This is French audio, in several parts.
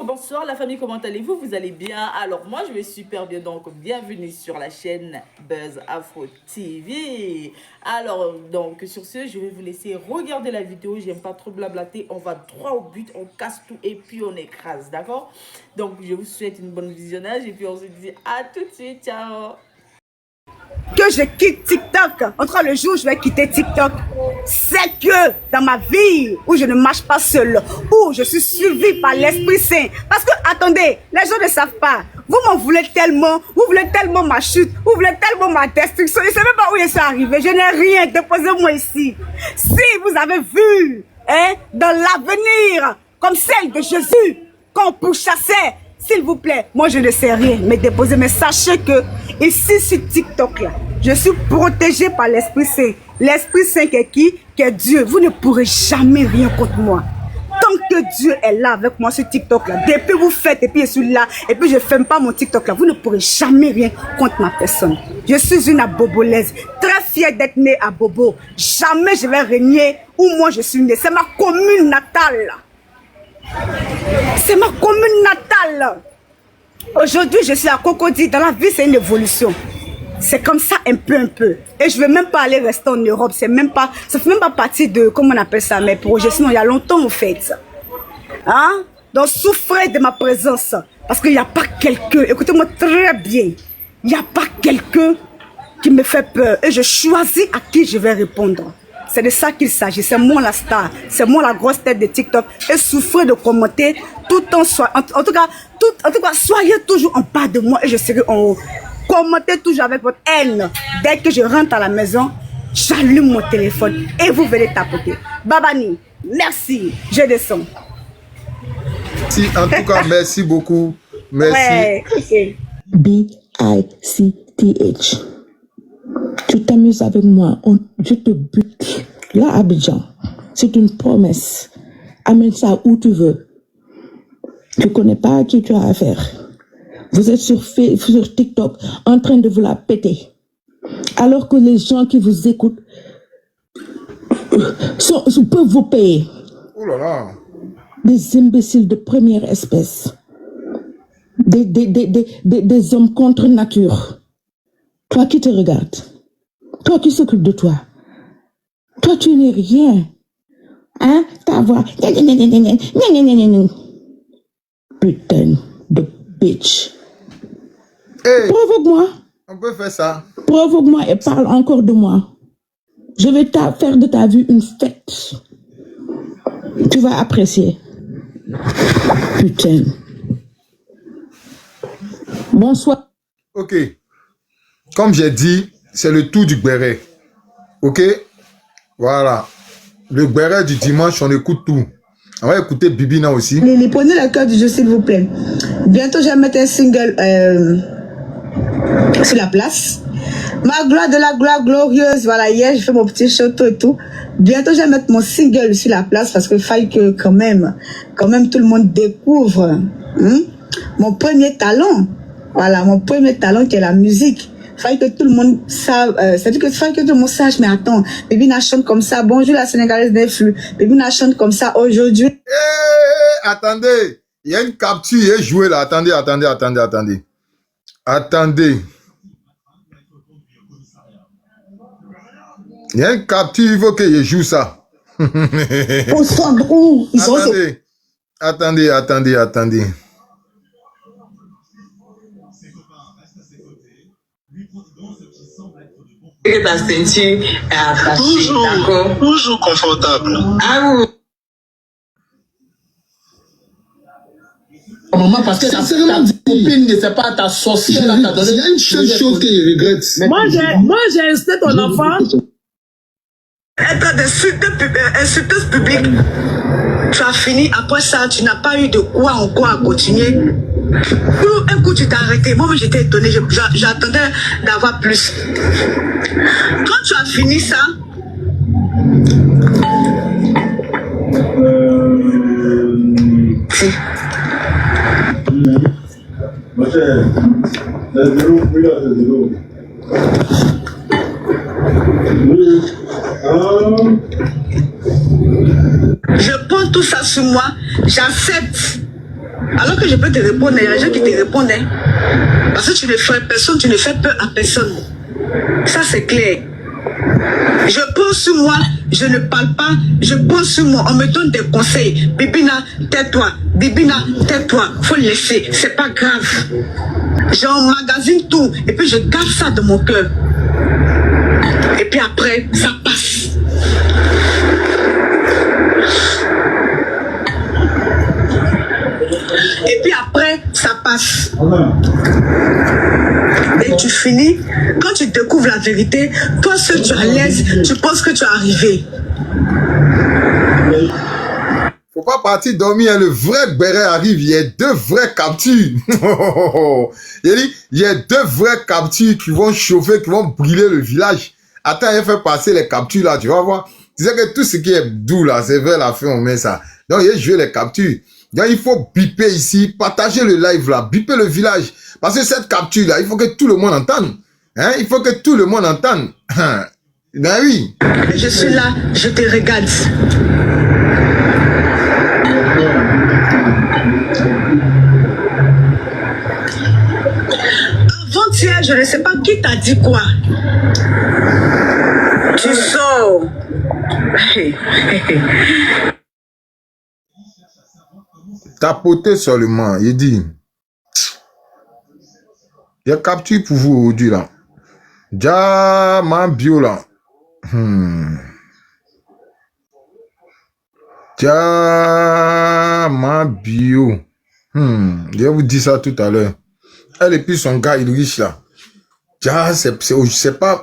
Bonsoir la famille, comment allez-vous? Vous allez bien? Alors moi je vais super bien, donc bienvenue sur la chaîne Buzz Afro TV. Alors donc sur ce, je vais vous laisser regarder la vidéo, j'aime pas trop blablater, on va droit au but, on casse tout et puis on écrase, d'accord? Donc je vous souhaite une bonne visionnage et puis on se dit à tout de suite, ciao! Que je quitte TikTok, entre le jour où je vais quitter TikTok, c'est que dans ma vie où je ne marche pas seule, où je suis suivie par l'Esprit Saint. Parce que, attendez, les gens ne savent pas. Vous m'en voulez tellement, vous voulez tellement ma chute, vous voulez tellement ma destruction. Je ne sais même pas où je suis arrivée, je n'ai rien, déposez-moi ici. Si vous avez vu, hein, dans l'avenir, comme celle de Jésus, qu'on pourchassait, s'il vous plaît, moi je ne sais rien, mais déposez, mais sachez que ici sur TikTok là, je suis protégée par l'Esprit Saint. L'Esprit Saint qui est qui? Qui est Dieu. Vous ne pourrez jamais rien contre moi. Tant que Dieu est là avec moi sur TikTok là, depuis vous faites et puis je suis là, et puis je ne ferme pas mon TikTok là, vous ne pourrez jamais rien contre ma personne. Je suis une abobolaise, très fière d'être née à Bobo. Jamais je vais régner où moi je suis née. C'est ma commune natale là. C'est ma commune natale. Aujourd'hui, je suis à Cocody. Dans la vie, c'est une évolution. C'est comme ça un peu. Et je ne veux même pas aller rester en Europe. Ça ne fait même pas partie de, comment on appelle ça, mes projets. Sinon, il y a longtemps, en fait. Hein? Donc, souffrez de ma présence. Parce qu'il n'y a pas quelqu'un, écoutez-moi très bien, il n'y a pas quelqu'un qui me fait peur. Et je choisis à qui je vais répondre. C'est de ça qu'il s'agit. C'est moi la star. C'est moi la grosse tête de TikTok. Et souffrez de commenter tout en soi. En tout cas, soyez toujours en bas de moi et je serai en haut. Commentez toujours avec votre haine. Dès que je rentre à la maison, j'allume mon téléphone et vous venez tapoter. Babani, merci. Je descends. Si, en tout cas, merci beaucoup. Merci. Ouais, okay. B-I-C-T-H. Tu t'amuses avec moi, je te bute. Là, Abidjan, c'est une promesse. Amène ça où tu veux. Tu connais pas à qui tu as affaire. Vous êtes sur TikTok en train de vous la péter. Alors que les gens qui vous écoutent peuvent vous payer. Oh là là. Des imbéciles de première espèce. Des hommes contre nature. Toi qui te regardes. Toi qui s'occupe de toi. Toi tu n'es rien. Hein? Ta voix. Putain de bitch. Hey, provoque-moi. on peut faire ça. Provoque-moi et parle encore de moi. Je vais faire de ta vie une fête. Tu vas apprécier. Putain. Bonsoir. Ok. Comme j'ai dit, c'est le tour du béret. Ok? Voilà. Le béret du dimanche, on écoute tout. On va écouter Bibina aussi. Les prenez le cœur du jeu, s'il vous plaît. Bientôt, je vais mettre un single sur la place. Ma gloire de la gloire glorieuse. Voilà, hier, j'ai fait mon petit château et tout. Bientôt, je vais mettre mon single sur la place parce qu'il faille que quand même tout le monde découvre mon premier talent. Voilà, mon premier talent qui est la musique. Faille que tout le monde sache, c'est-à-dire que faille que tout le monde sache, mais attends, Bébina chante comme ça, bonjour la Sénégalaise des flux, Bébina chante comme ça aujourd'hui. Hey, attendez, il y a une capture, il est joué là, attendez. Il y a une capture, il faut qu'il joue ça. Au centre où ils sont... Attendez. Que ta ceinture est attachée, d'accord? Toujours confortable. Ah oui. Maman, parce que ta copine ne sait pas ta sorcière. Il y a une seule chose qu'il regrette. Moi, j'ai insisté ton enfant. Être insulteuse publique. Tu as fini. Après ça, tu n'as pas eu de quoi encore à continuer. Un coup, tu t'es arrêté. Moi, j'étais étonnée. J'attendais d'avoir plus. Quand tu as fini ça, je prends tout ça sur moi. J'accepte Alors que je peux te répondre, il y a des gens qui te répondent. Hein. Parce que tu ne fais personne, tu ne fais peur à personne. Ça, c'est clair. Je pense sur moi, je ne parle pas, je pense sur moi, on me donne des conseils. Bibina, tais-toi, Bibina, tais-toi, faut le laisser, c'est pas grave. J'emmagasine tout, et puis je garde ça dans mon cœur. Et puis après, ça passe. Et puis après, ça passe. Et tu finis, quand tu découvres la vérité, toi seul tu es à l'aise, tu penses que tu es arrivé. Faut pas partir dormir, hein. Le vrai béret arrive, il y a 2 vraies captures. Il y a 2 vraies captures qui vont chauffer, qui vont brûler le village. Attends, il fait passer les captures là, tu vas voir. Tu sais que tout ce qui est doux là, c'est vers la fin, on met ça. Donc, il y a joué les captures. Donc, il faut biper ici, partager le live là, biper le village. Parce que cette capture là, il faut que tout le monde entende. Hein? Il faut que tout le monde entende. Ben oui. Je suis là, je te regarde. Avant-hier, je ne sais pas qui t'a dit quoi. Tu sors. Tapoter seulement, il dit. Il y a capture pour vous aujourd'hui là. Ja, ma bio là. Ja, ma bio. Je vais vous dire ça tout à l'heure. Elle et puis son gars, il est riche là. Ja, je sais pas.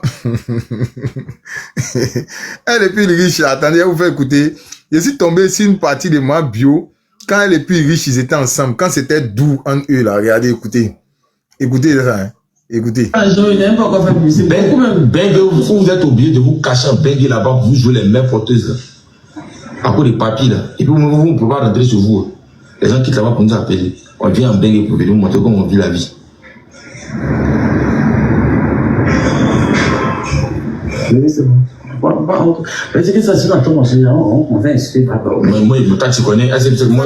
Elle et puis il est riche là. Attendez, je vais vous faire écouter. Je suis tombé sur une partie de ma bio. Quand elle et puis riche, ils étaient ensemble. Quand c'était doux en eux là. Regardez, écoutez. Écoutez ça, hein. Écoutez. Vous êtes obligé de vous cacher un bengue là-bas, vous jouez les mêmes porteuses là. À cause des papiers là. Et puis vous ne pouvez pas rentrer sur vous. Les gens quittent là-bas pour nous appeler. On vient en bengue pour venir vous montrer comment on vit la vie. Oui, c'est bon. C'est que ça, c'est dans ton on va insulter papa. Moi, tu connais. C'est moi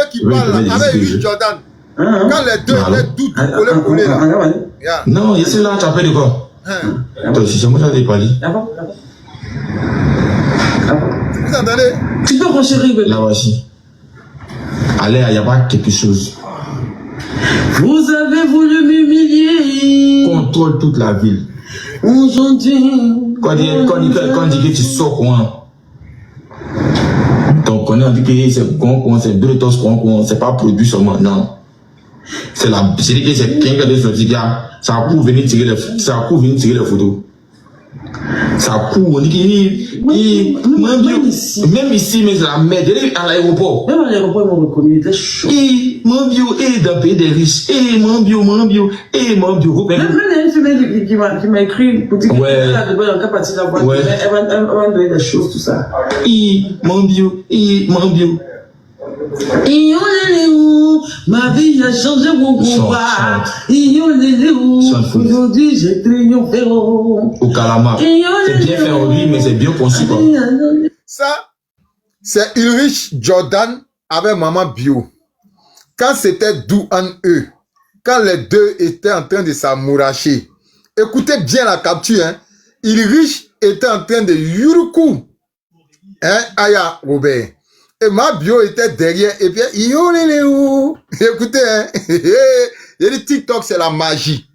qui parle avec lui, Jordan. Quand les deux collés là. Non, il est là, tu appelles de quoi? Attends, si c'est moi qui ai parlé. Vous entendez? Tu peux renchérir. Là, voici. Allez, il n'y a pas quelque chose. Vous avez voulu m'humilier. Contrôle toute la ville. Aujourd'hui. Quand on dit que tu sors quoi? Donc on dit que c'est con, c'est 2 tos con, c'est pas produit seulement, non. C'est la, c'est dit que c'est quelqu'un de sorti, ça a couru venir tirer les photos. Ça court, on dit que même ici, mais c'est la merde, à l'aéroport. Même à l'aéroport, ils m'ont reconnu, il était chaud. Mon bio, dans le pays des riches, mon bio. Même il y a une fille qui m'a écrit pour dire qu'elle a de bonnes capacités d'avoir, elle va donner des choses, tout ça. Mon bio. Ma vie a changé mon combat. Aujourd'hui, j'ai triomphé. Au Calama. C'est bien fait en lui, mais c'est bien conçu. Ça, c'est Ulrich Jordan avec Maman Bio. Quand c'était doux en eux, quand les deux étaient en train de s'amouracher, écoutez bien la capture, hein. Ulrich était en train de yuruku. Hein, Aya Robert. Et ma bio était derrière, et puis, écoutez, hein, il dit TikTok, c'est la magie.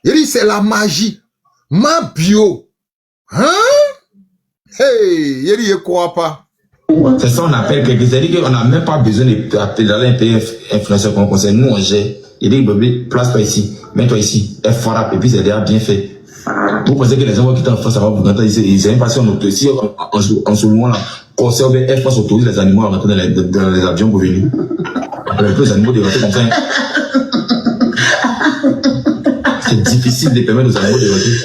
Il dit, c'est la magie. Ma bio. Hein? Hey, il dit, je crois pas. C'est ça, on appelle quelque chose. C'est-à-dire qu'on n'a même pas besoin d'aller un pays influenceur qu'on conseille. Nous, on gère. Il dit, bébé, place-toi ici. Mets-toi ici. Elle frappe, et puis c'est déjà bien fait. Vous pensez que les gens qui sont en France, ça va vous entendre, ils aiment passer en auto. Ici, en ce moment-là, conseil, elle passe autorise les animaux à rentrer dans les avions pour venir. Les animaux de rentrer comme ça. C'est difficile de permettre aux animaux de rentrer.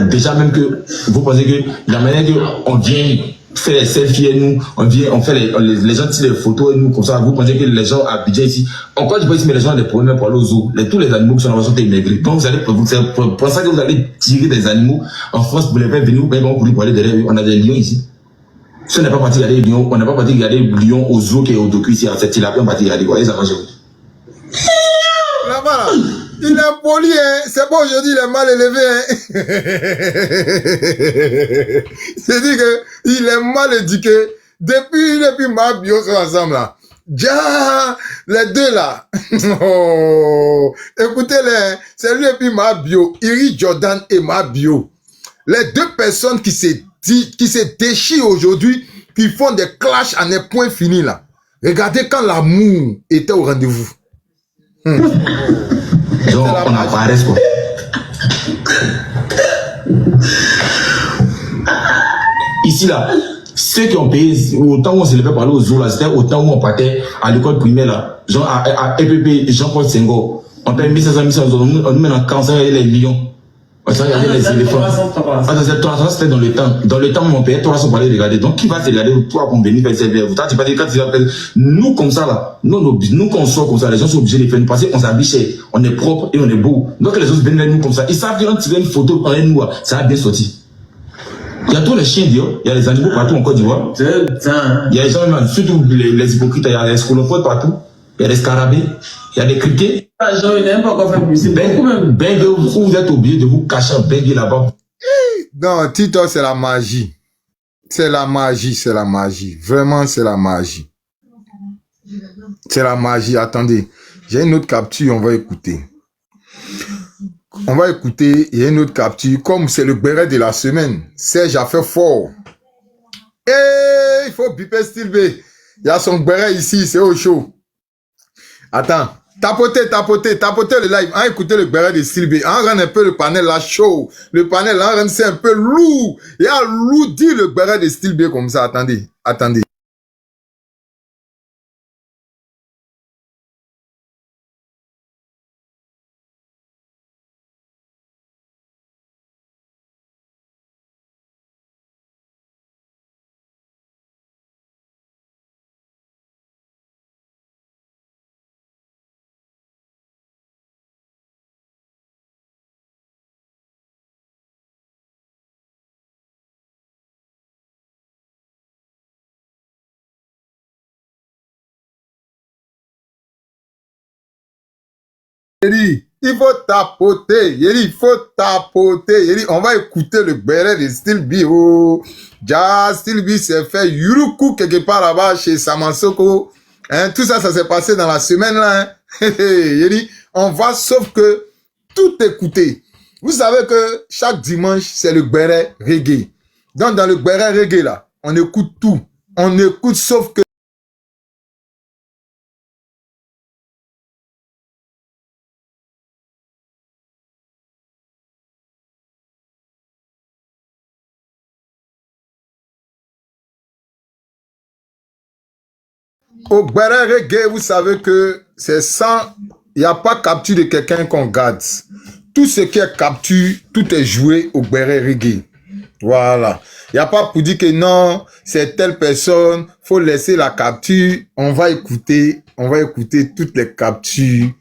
Déjà, même que, vous pensez que la manière qu'on vient faire les selfies et nous, on fait les gens tirent les photos et nous, comme ça, vous pensez que les gens à budget ici, encore je peux dire, mais les gens ont des problèmes pour aller au zoo. Tous les animaux qui sont en sont immigrés. Donc vous allez, c'est pour ça que vous allez tirer des animaux en France pour les faire venir, pour aller derrière eux. On a des lions ici. Si on n'est pas parti regarder Lyon, on n'est pas parti regarder Lyon au zoo qui est au docu ici à cette île, on est parti regarder quoi. Et ça va jouer. Là-bas, là, il est poli, hein. C'est pas aujourd'hui, il est mal élevé, hein. C'est-à-dire que il est mal éduqué. Depuis ma bio sont ensemble, là. Déjà, les deux, là. Oh. Écoutez-les, c'est lui et puis ma bio. Iri Jordan et ma bio. Les deux personnes qui se déchirent aujourd'hui, qui font des clashs à un point fini, là. Regardez quand l'amour était au rendez-vous. Donc, on apparaît, quoi. Ici, là, ceux qui ont payé, autant où on s'élevait par là au zoo, là, c'était autant où on partait à l'école primaire, là, genre à EPP, Jean-Paul Senghor. On paye 1500, on nous met dans le cancer et les millions. On s'en regardait les éléphants. C'était dans le temps. Dans le temps, mon père, 300 pour aller regarder. Donc, qui va te regarder, toi, pour venir faire servir? Toi, tu vas dire, quand tu vas faire, nous, comme ça, là, nous, quand on sort comme ça, les gens sont obligés de faire nous passer, on s'habille cher, on est propre et on est beau. Donc, les autres viennent vers nous comme ça. Ils savent qu'ils vont tirer une photo en nous, ça a bien sorti. Il y a tous les chiens dehors, il y a les animaux partout en Côte d'Ivoire. Il y a les gens, surtout les hypocrites, il y a les scolopodes partout, il y a des scarabées, il y a des criquets. Genre, il n'aime pas encore faire musique. Vous êtes obligé de vous cacher un bengue là-bas. Non, TikTok, c'est la magie. C'est la magie, c'est la magie. Vraiment, c'est la magie. C'est la magie. Attendez, j'ai une autre capture, on va écouter. On va écouter, il y a une autre capture. Comme c'est le béret de la semaine, Serge a fait fort. Et il faut biper Style B. Il y a son béret ici, c'est au chaud. Attends. Tapotez le live, hein, écoutez le béret de Style B, hein, rend un peu le panel là chaud, le panel là, rend c'est un peu lourd, et à lourd dit le béret de Style B comme ça, attendez. Il faut tapoter, il faut tapoter, on va écouter le béret de Style B. Oh, ja, Style B s'est fait yuruku quelque part là-bas chez Samansoko. Hein, tout ça s'est passé dans la semaine là. Hein. On va sauf que tout écouter. Vous savez que chaque dimanche, c'est le béret reggae. Donc dans le béret reggae là, on écoute tout. On écoute sauf que au béret reggae, vous savez que c'est sans... Il n'y a pas capture de quelqu'un qu'on garde. Tout ce qui est capture, tout est joué au béret reggae. Voilà. Il n'y a pas pour dire que non, c'est telle personne, faut laisser la capture. On va écouter toutes les captures.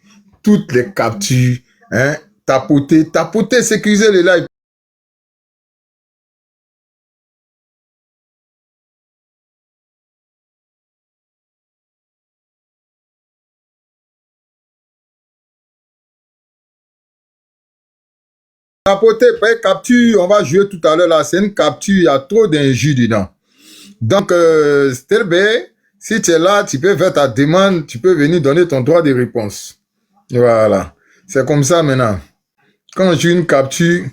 Hein? Tapoter, sécuriser les lives. Tapoter, pas capture, on va jouer tout à l'heure là, c'est une capture, il y a trop d'injures dedans. Donc, Style B, si tu es là, tu peux faire ta demande, tu peux venir donner ton droit de réponse. Voilà, c'est comme ça maintenant. Quand j'ai une capture,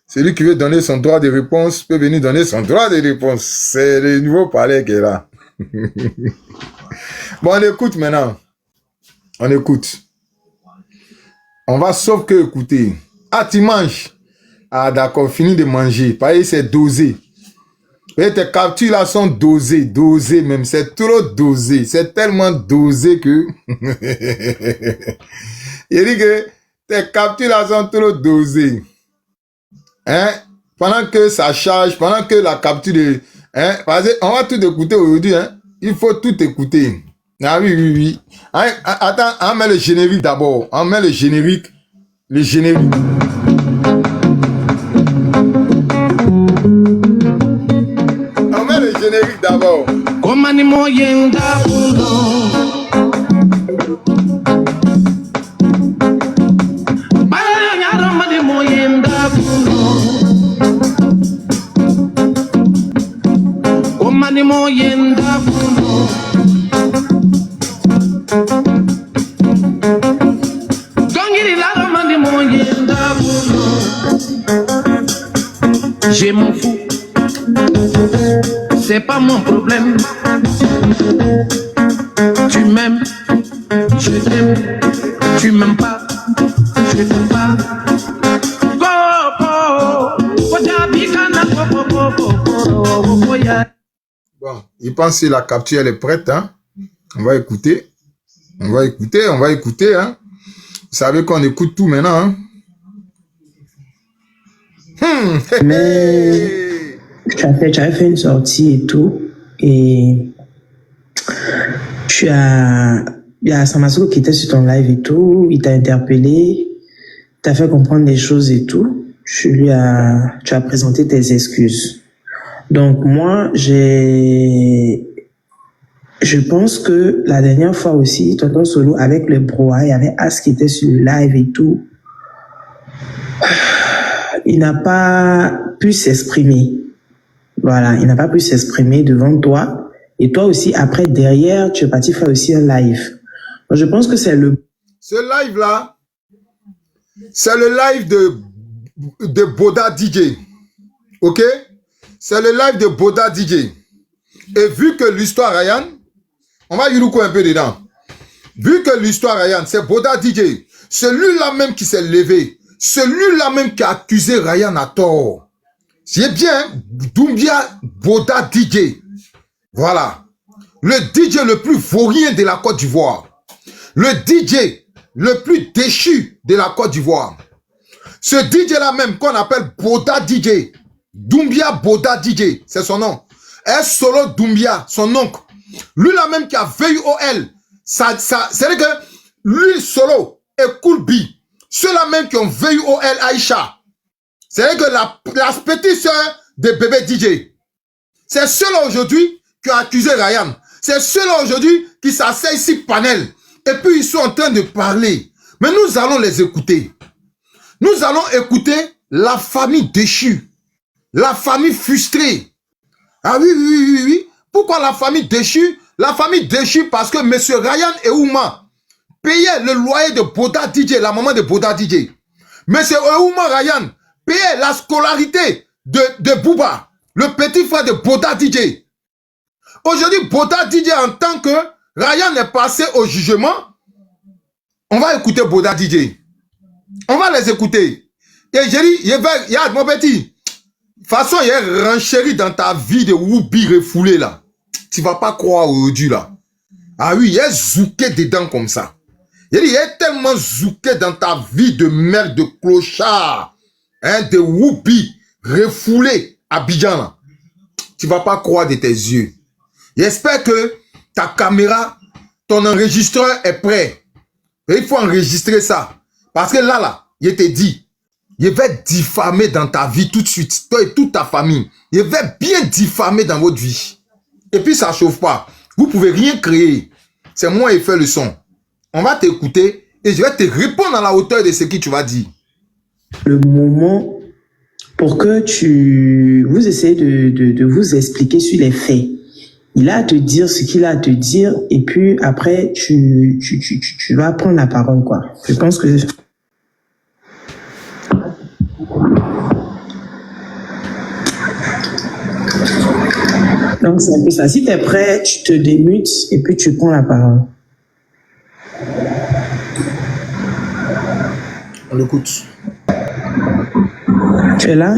celui qui veut donner son droit de réponse peut venir donner son droit de réponse. C'est le nouveau palais qui est là. Bon, on écoute maintenant. On écoute. On va sauf que écouter. Ah, tu manges. Ah, d'accord, fini de manger. Pareil, c'est dosé. Et tes captures là sont dosées même. C'est trop dosé. C'est tellement dosé que... Il dit que tes captures là sont trop dosées. Hein? Pendant que ça charge, pendant que la capture de... Hein? Parce qu'on va tout écouter aujourd'hui. Hein? Il faut tout écouter. Ah oui. Hein? Attends, on met le générique d'abord. On met le générique. Le générique. On met le générique d'abord. Bravo. Komani moyenda bulo. Bayanyara mani moyenda bulo. Komani moyenda bulo. Gongiri lara mani moyenda bulo. Je m'en fous. C'est pas mon problème. Tu m'aimes, je t'aime. Tu m'aimes pas, je t'aime pas. Bon, il pense que la capture elle est prête, hein. On va écouter. On va écouter, hein. Vous savez qu'on écoute tout maintenant, hein. Mais tu avais fait une sortie et tout, et il y a Samaso qui était sur ton live et tout, il t'a interpellé, t'as fait comprendre des choses et tout, tu as présenté tes excuses. Donc moi, je pense que la dernière fois aussi, Tonton Solo avec le brouhaha, il y avait As qui était sur le live et tout. Il n'a pas pu s'exprimer. Voilà, il n'a pas pu s'exprimer devant toi. Et toi aussi, après, derrière, tu es parti faire aussi un live. Donc, je pense que c'est le... Ce live-là, c'est le live de Boda DJ. Ok? C'est le live de Boda DJ. Et vu que l'histoire Ryan, on va y rouler un peu dedans. Vu que l'histoire Ryan, c'est Boda DJ, celui-là même qui s'est levé, celui-là même qui a accusé Ryan à tort. C'est bien, Doumbia Boda DJ. Voilà. Le DJ le plus vaurien de la Côte d'Ivoire. Le DJ le plus déchu de la Côte d'Ivoire. Ce DJ-là même qu'on appelle Boda DJ. Doumbia Boda DJ, c'est son nom. S Solo Doumbia, son oncle. Lui-là même qui a VUOL. C'est-à-dire que lui Solo et Koulbi, ceux-là même qui ont VUOL Aïcha. C'est-à-dire que la petite soeur de bébé DJ. C'est ceux-là aujourd'hui qui ont accusé Ryan. C'est ceux-là aujourd'hui qui s'asseyent ici panel. Et puis ils sont en train de parler. Mais nous allons les écouter. Nous allons écouter la famille déchue. La famille frustrée. Ah oui. Pourquoi la famille déchue? La famille déchue parce que M. Ryan et Ouma payaient le loyer de Boda DJ, la maman de Boda DJ. M. Ouma Ryan payait la scolarité de Bouba, le petit frère de Boda DJ. Aujourd'hui, Boda DJ, en tant que Ryan est passé au jugement, on va écouter Boda DJ. On va les écouter. Et j'ai dit, il y a mon petit. De toute façon, il est renchéri dans ta vie de Woubi refoulé là. Tu vas pas croire aujourd'hui là. Ah oui, il est zouké dedans comme ça. Il est tellement zouké dans ta vie de merde de clochard. Hein, de Woubi refoulé à Abidjan là. Tu vas pas croire de tes yeux. J'espère que ta caméra, ton enregistreur est prêt. Et il faut enregistrer ça. Parce que là, je te dis, je vais diffamer dans ta vie tout de suite. Toi et toute ta famille. Je vais bien diffamer dans votre vie. Et puis ça ne chauffe pas. Vous ne pouvez rien créer. C'est moi qui fais le son. On va t'écouter et je vais te répondre à la hauteur de ce que tu vas dire. Le moment pour que vous essayez de vous expliquer sur les faits. Il a à te dire ce qu'il a à te dire et puis après, tu vas prendre la parole, quoi. Je pense que... Donc, c'est un peu ça. Si tu es prêt, tu te démutes et puis tu prends la parole. On l'écoute. Tu es là?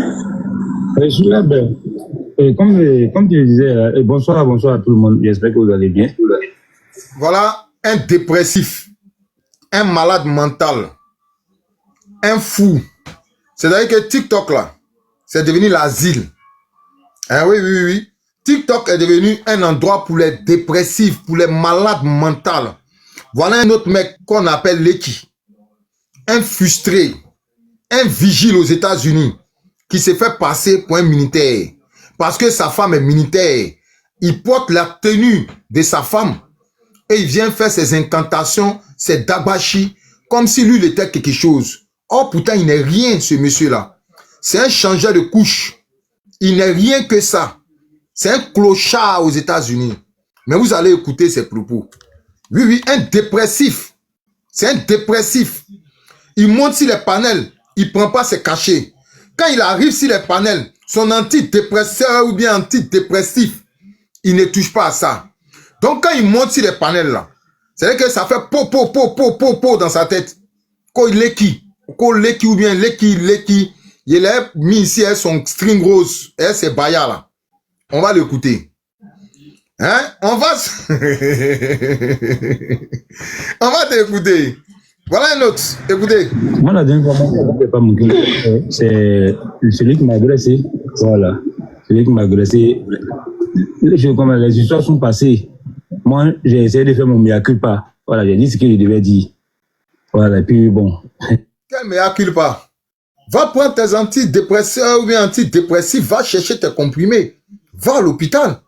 Je suis là, ben. Et comme tu disais, bonsoir à tout le monde. J'espère que vous allez bien. Voilà un dépressif, un malade mental, un fou. C'est-à-dire que TikTok, là, c'est devenu l'asile. Hein, oui. TikTok est devenu un endroit pour les dépressifs, pour les malades mentaux. Voilà un autre mec qu'on appelle Leki. Un frustré, un vigile aux États-Unis qui s'est fait passer pour un militaire. Parce que sa femme est militaire. il porte la tenue de sa femme et il vient faire ses incantations, ses dabashi, comme si lui il était quelque chose. Or, pourtant, il n'est rien, ce monsieur-là. C'est un changeur de couche. Il n'est rien que ça. C'est un clochard aux États-Unis. Mais vous allez écouter ses propos. Oui, oui, un dépressif. C'est un dépressif. Il monte sur les panels, il ne prend pas ses cachets. Quand il arrive sur les panels, son antidépresseur ou bien antidépressif, il ne touche pas à ça. Donc quand il monte sur les panels là, c'est-à-dire que ça fait po dans sa tête. Quand il est qui ou bien l'éki, il a mis ici son string rose, et ses baillards là. On va l'écouter. Hein? On va t'écouter. Voilà un autre. Écoutez. Moi, la dernière fois, pas mon c'est celui qui m'a agressé. Voilà. Celui qui m'a agressé. Les histoires sont passées. Moi, j'ai essayé de faire mon mea culpa. Voilà, j'ai dit ce que je devais dire. Voilà, et puis bon. Quel mea culpa? Va prendre tes antidépresseurs ou bien antidépressifs, va chercher tes comprimés. Va à l'hôpital.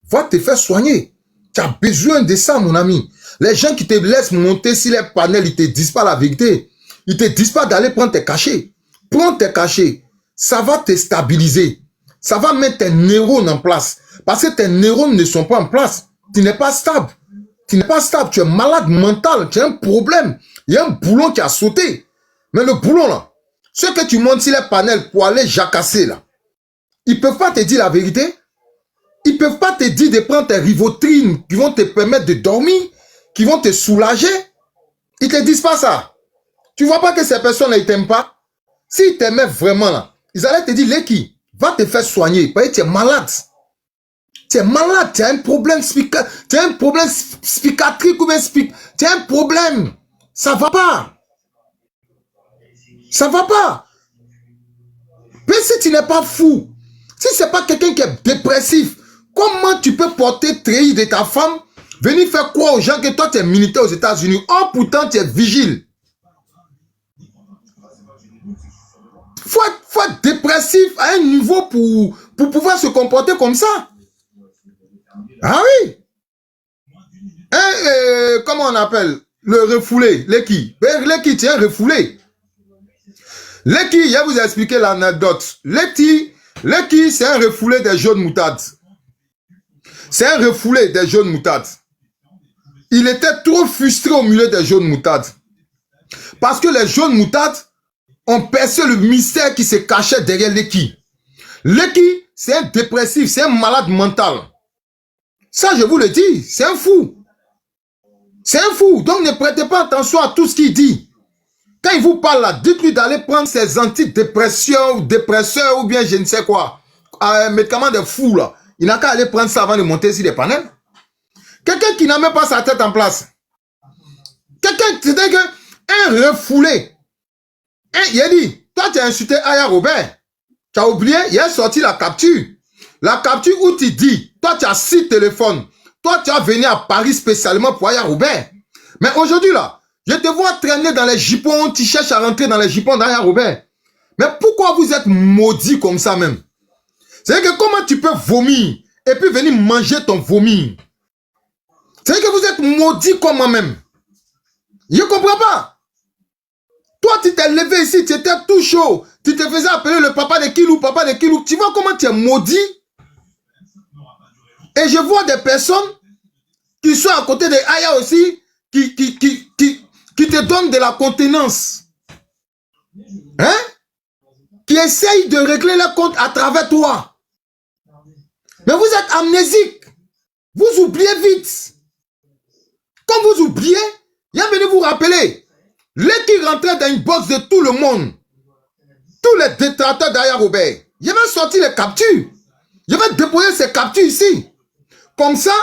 Va te faire soigner. Tu as besoin de ça, mon ami. Les gens qui te laissent monter sur les panels, ils te disent pas la vérité. Ils te disent pas d'aller prendre tes cachets. Prends tes cachets. Ça va te stabiliser. Ça va mettre tes neurones en place. Parce que tes neurones ne sont pas en place. Tu n'es pas stable. Tu n'es pas stable. Tu es malade mental. Tu as un problème. Il y a un boulon qui a sauté. Mais le boulon là, ceux que tu montes sur les panels pour aller jacasser là, ils peuvent pas te dire la vérité. Ils peuvent pas te dire de prendre tes rivotrines qui vont te permettre de dormir, qui vont te soulager. Ils te disent pas ça. Tu vois pas que ces personnes-là, ils t'aiment pas? S'ils t'aimaient vraiment là, ils allaient te dire, Leki, va te faire soigner. Parce que tu es malade. Tu es malade, tu as un problème psychiatrique ou bien tu as un problème. Ça va pas. Ça va pas. Mais si tu n'es pas fou, si c'est pas quelqu'un qui est dépressif, comment tu peux porter trahir de ta femme, venir faire croire aux gens que toi tu es militaire aux États-Unis, oh pourtant tu es vigile. Faut être dépressif à un niveau pour pouvoir se comporter comme ça. Ah oui. Comment on appelle? Le refoulé, Leki. Leki, tu es un refoulé. Leki, je vous ai expliqué l'anecdote. Leki, c'est un refoulé des jaunes moutades. C'est un refoulé des jaunes moutades. Il était trop frustré au milieu des jaunes moutades. Parce que les jaunes moutades ont percé le mystère qui se cachait derrière Leki. Leki, c'est un dépressif, c'est un malade mental. Ça, je vous le dis, c'est un fou. C'est un fou. Donc, ne prêtez pas attention à tout ce qu'il dit. Quand il vous parle là, dites-lui d'aller prendre ses antidépresseurs ou dépresseurs ou bien je ne sais quoi. Un médicament de fou là. Il n'a qu'à aller prendre ça avant de monter sur les panels. Quelqu'un qui n'a même pas sa tête en place. Quelqu'un, c'est-à-dire un refoulé. Il a dit, toi tu as insulté Aya Robert. Tu as oublié, il a sorti la capture. La capture où tu dis, toi tu as 6 téléphones. Toi tu as venu à Paris spécialement pour Aya Robert. Mais aujourd'hui là, je te vois traîner dans les jupons, tu cherches à rentrer dans les jupons d'Aya Robert. Mais pourquoi vous êtes maudit comme ça même? C'est-à-dire que comment tu peux vomir et puis venir manger ton vomi? C'est-à-dire que vous êtes maudit comme moi-même. Je ne comprends pas. Toi, tu t'es levé ici, tu étais tout chaud. Tu te faisais appeler le papa de Kilou, papa de Kilou. Tu vois comment tu es maudit? Et je vois des personnes qui sont à côté de Aya aussi, qui te donnent de la contenance. Hein? Qui essayent de régler les comptes à travers toi. Mais vous êtes amnésique. Vous oubliez vite. Quand vous oubliez, il a venu vous rappeler. Leki rentrait dans une box de tout le monde. Tous les détracteurs d'Aya Robert. Il va sortir les captures. Je vais déposer ces captures ici. Comme ça,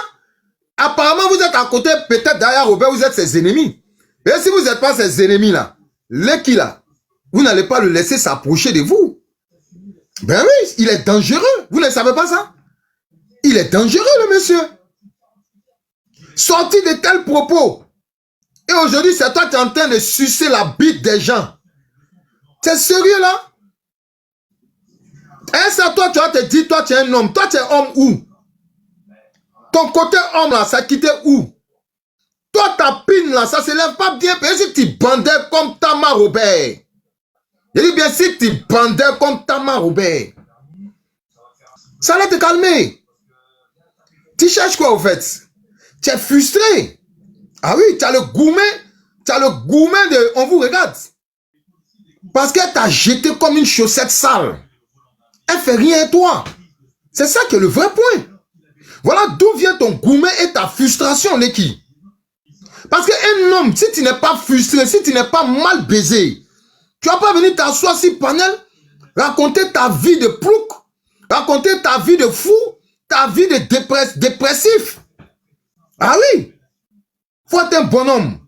apparemment vous êtes à côté peut-être d'Aya Robert, vous êtes ses ennemis. Et si vous n'êtes pas ses ennemis là, Leki là, vous n'allez pas le laisser s'approcher de vous. Ben oui, il est dangereux. Vous ne savez pas ça? Il est dangereux le monsieur. Sorti de tels propos. Et aujourd'hui, c'est toi qui es en train de sucer la bite des gens. C'est sérieux là? Et ça, toi, tu vas te dire, toi, tu es un homme. Toi, tu es homme où? Ton côté homme là, ça quittait où? Toi, ta pine là, ça se lève pas bien. Mais si tu bandais comme Tama Robert. Je dis bien, si tu bandais comme Tama Robert, ça allait te calmer. Tu cherches quoi au fait? Tu es frustré. Ah oui, tu as le gourmet de on vous regarde. Parce qu'elle t'a jeté comme une chaussette sale. Elle fait rien à toi. C'est ça qui est le vrai point. Voilà d'où vient ton gourmet et ta frustration, Leki. Parce qu'un homme, si tu n'es pas frustré, si tu n'es pas mal baisé, tu vas pas venir t'asseoir sur panel, raconter ta vie de plouc, raconter ta vie de fou, ta vie de dépressif. Ah oui. Faut être un bonhomme.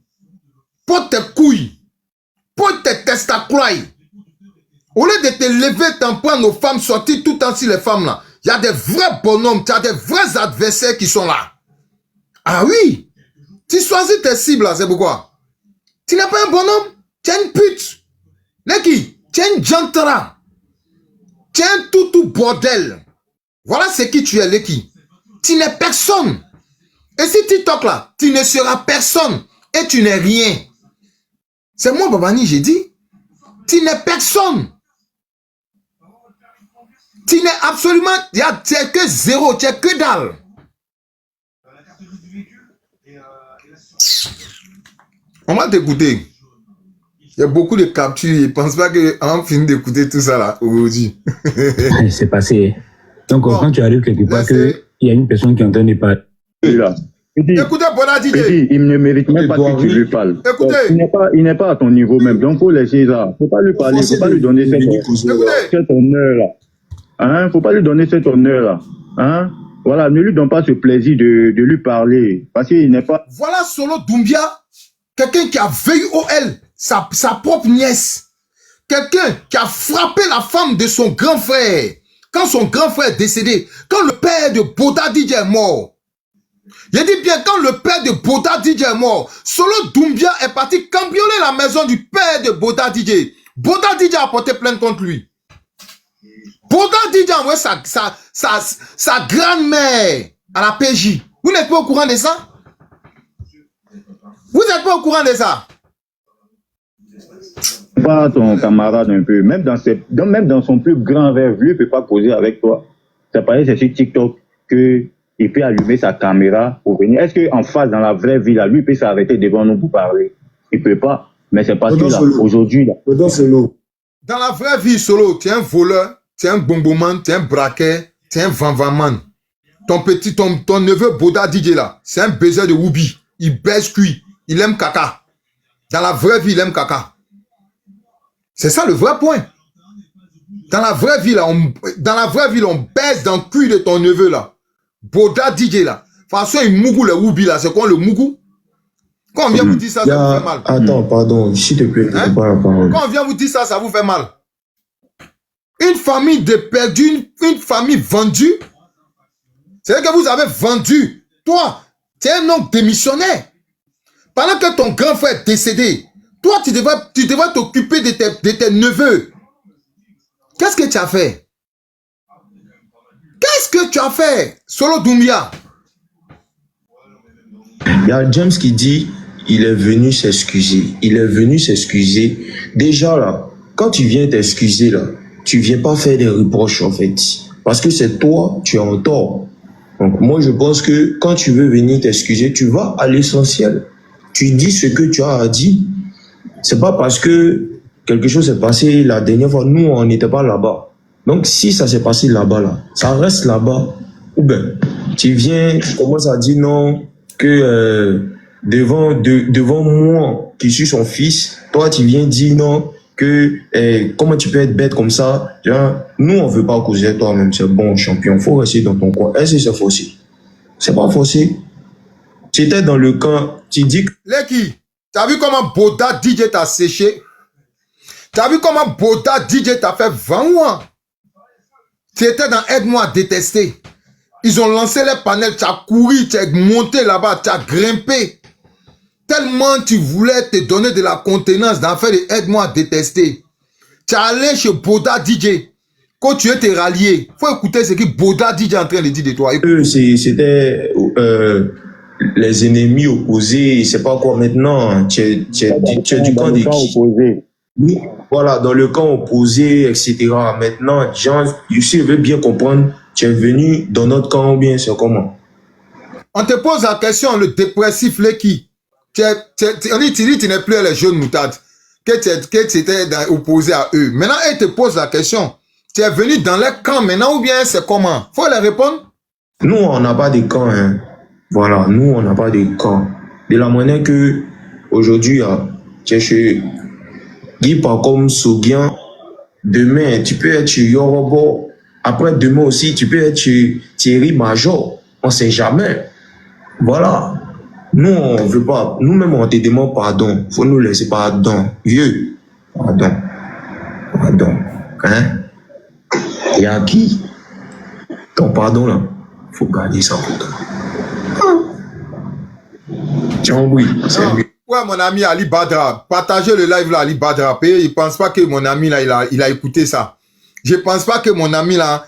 Pour tes couilles. Pour tes testacroix. Au lieu de te lever, t'en prendre aux femmes, sortir tout le temps sur les femmes là. Il y a des vrais bonhommes, tu as des vrais adversaires qui sont là. Ah oui. Tu choisis tes cibles là, c'est pourquoi. Tu n'es pas un bonhomme, tu es une pute. Leki, tu es une jantara. Tu es un tout bordel. Voilà ce qui tu es, Leki. Tu n'es personne. Et si tu toques là, tu ne seras personne. Et tu n'es rien. C'est moi, Babani, j'ai dit. Tu n'es personne. Tu n'es absolument... Tu n'es que zéro, tu n'es que dalle. On va t'écouter. Il y a beaucoup de captures. Je ne pense pas qu'on finit d'écouter tout ça là aujourd'hui. C'est passé. Donc, bon, quand tu arrives quelque part, il y a une personne qui est en train de parler. Là. Écoutez, Bona DJ. Il ne mérite même pas que tu lui parles. Écoutez. Il n'est pas à ton niveau même. Donc, il faut laisser ça. Il ne faut pas lui parler. Il ne faut pas lui donner cet honneur-là. Hein? Faut pas lui donner cet honneur-là. Hein? Voilà, ne lui donne pas ce plaisir de lui parler. Parce qu'il n'est pas... Voilà Solo Doumbia, quelqu'un qui a VOL, sa propre nièce. Quelqu'un qui a frappé la femme de son grand frère. Quand son grand frère est décédé. Quand le père de Boda DJ est mort. Je dis bien, quand le père de Boda DJ est mort, Solo Doumbia est parti cambrioler la maison du père de Boda DJ. Boda DJ a porté plainte contre lui. Boda DJ a envoyé sa grand-mère à la PJ. Vous n'êtes pas au courant de ça? Vous n'êtes pas au courant de ça? Pas ton camarade un peu. Même dans son plus grand rêve, lui ne peut pas causer avec toi. C'est pareil, c'est sur TikTok qu'il peut allumer sa caméra pour venir. Est-ce qu'en face, dans la vraie vie, là, lui peut s'arrêter devant nous pour parler? Il ne peut pas. Mais c'est parce que là, aujourd'hui... Dans la vraie vie, Solo, tu es un voleur, tu es un bonboman, tu es un braquet, tu es un vanvaman. Ton neveu Boda DJ là, c'est un baiser de Woubi. Il baise cuit. Il aime caca. Dans la vraie vie, il aime caca. C'est ça le vrai point. Dans la vraie vie, là, on baise dans le cul de ton neveu là. Boda DJ là. De toute façon, il mougou le Woubi là. C'est quoi le mougou? Quand on vient vous dire ça, ça vous fait mal. Attends, pardon, s'il te plaît, hein? pas la parole. Quand on vient vous dire ça, ça vous fait mal. Une famille de perdus, une famille vendue. C'est que vous avez vendu. Toi, tu es un homme démissionnaire. Pendant que ton grand frère est décédé, toi, tu devrais t'occuper de tes neveux. Qu'est-ce que tu as fait? Qu'est-ce que tu as fait, Solo Doumbia? Il y a James qui dit, il est venu s'excuser. Il est venu s'excuser. Déjà là, quand tu viens t'excuser là, tu viens pas faire des reproches en fait. Parce que c'est toi, tu es en tort. Donc moi je pense que quand tu veux venir t'excuser, tu vas à l'essentiel. Tu dis ce que tu as à dire. C'est pas parce que quelque chose s'est passé la dernière fois, nous on n'était pas là-bas. Donc si ça s'est passé là-bas là, ça reste là-bas. Ou bien tu viens, tu commences à dire non, que devant moi qui suis son fils, toi tu viens dire non, que comment tu peux être bête comme ça? Nous on veut pas causer toi-même, c'est bon champion, faut rester dans ton coin. Est-ce que c'est forcé? C'est pas forcé. Tu étais dans le camp, tu dis que... Leki, tu as vu comment Boda DJ t'a séché? Tu as vu comment Boda DJ t'a fait 20 mois? Tu étais dans Aide-moi à détester. Ils ont lancé les panels, tu as couru, tu as monté là-bas, tu as grimpé. Tellement tu voulais te donner de la contenance dans faire de Aide-moi à détester. Tu es allé chez Boda DJ. quand tu es tes ralliés. Faut écouter ce que Boda DJ est en train de dire de toi. C'était les ennemis opposés, c'est pas quoi maintenant. Tu es du camp de qui? Oui, voilà, dans le camp opposé, etc. Maintenant, Jean, si je veux bien comprendre, tu es venu dans notre camp ou bien c'est comment? On te pose la question, le dépressif, le qui? On dit, tu n'es plus les jeunes moutades, que tu étais opposé à eux. Maintenant, ils te posent la question. Tu es venu dans leur camp maintenant ou bien c'est comment? Faut leur répondre. Nous, on n'a pas de camp. Hein. Voilà, nous, on n'a pas de camp. De la manière que aujourd'hui, tu es chez Guy Pacom Sougian. Demain, tu peux être chez Yorobo. Après, demain aussi, tu peux être chez Thierry Major. On ne sait jamais. Voilà. Nous, on ne veut pas. Nous-mêmes, on te demande pardon. Il faut nous laisser pardon. Vieux. Pardon. Pardon. Hein? Et à qui? Ton pardon, là, il faut garder ça pour toi. Tiens, oui, c'est mieux. Ouais, mon ami Ali Badra, partagez le live là, Ali Badra. Il pense pas que mon ami là, il a écouté ça. Je pense pas que mon ami là,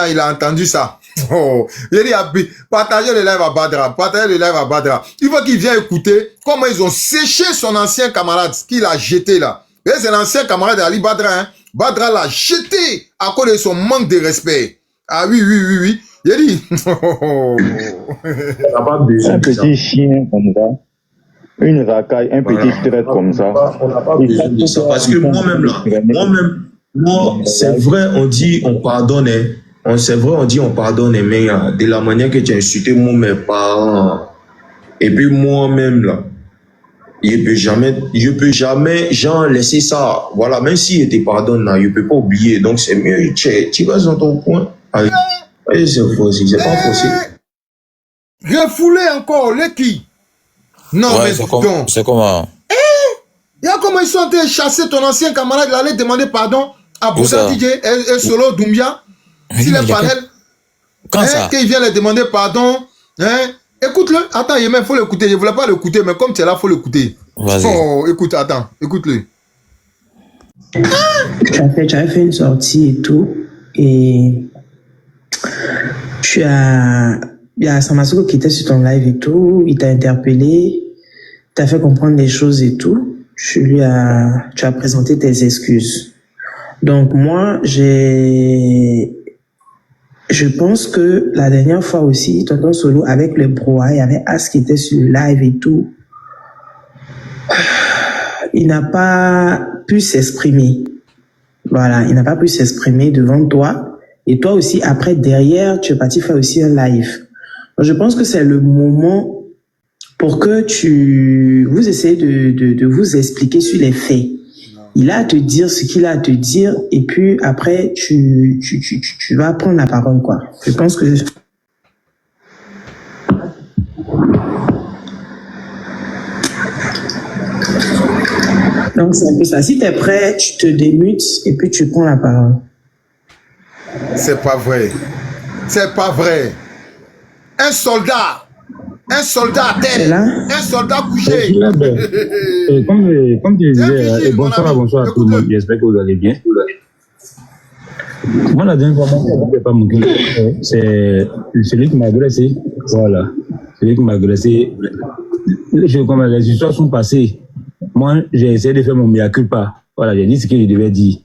il a entendu ça. Oh, il dit, partagez le live à Badra, partagez le live à Badra. Il faut qu'il vienne écouter comment ils ont séché son ancien camarade, qu'il a jeté là. Et c'est l'ancien camarade d'Ali Badra, hein. Badra l'a jeté à cause de son manque de respect. Ah oui. Il a dit, un petit chien comme ça. Une racaille, un petit traite comme ça. On n'a pas besoin de ça. Parce que moi-même, moi, c'est vrai, on dit on pardonne. C'est vrai, on dit on pardonne, mais de la manière que tu as insulté moi, mes parents. Et puis moi-même, là, je peux jamais, genre, laisser ça. Voilà, même si te pardonne, là, je ne peux pas oublier. Donc, c'est mieux, tu vas dans ton coin. Et c'est possible, c'est pas possible. Refoulé encore, les qui? Non, ouais, mais c'est comment? Il y a comment ils sont en train de chasser ton ancien camarade, il allait demander pardon à Boussa DJ et Solo Doumbia. S'il est panel, quand ça? Qu'il vient les demander pardon, hein? Écoute-le, attends, il faut l'écouter, je ne voulais pas l'écouter, mais comme tu es là, il faut l'écouter. Oh, écoute, attends, écoute-le. Tu as fait une sortie et tout, et il y a Samasuko qui était sur ton live et tout, il t'a interpellé, t'as fait comprendre des choses et tout, tu as présenté tes excuses. Donc moi, je pense que la dernière fois aussi, Tonton Solo, avec le brouhaha, il y avait As qui était sur le live et tout, il n'a pas pu s'exprimer. Voilà, il n'a pas pu s'exprimer devant toi. Et toi aussi, après, derrière, tu es parti faire aussi un live. Donc, je pense que c'est le moment pour que vous essayez de vous expliquer sur les faits. Il a à te dire ce qu'il a à te dire, et puis après, tu vas prendre la parole, quoi. Je pense que... Donc, c'est un peu ça. Si tu es prêt, tu te démutes, et puis tu prends la parole. C'est pas vrai. C'est pas vrai. Un soldat à terre, un soldat couché. Comme tu disais, bonsoir à tout le monde, j'espère que vous allez bien. Moi, la dernière fois, je ne pas mon client. C'est celui qui m'a agressé. Voilà. Celui qui m'a agressé. Les histoires sont passées. Moi, j'ai essayé de faire mon mea culpa. Voilà, j'ai dit ce que je devais dire.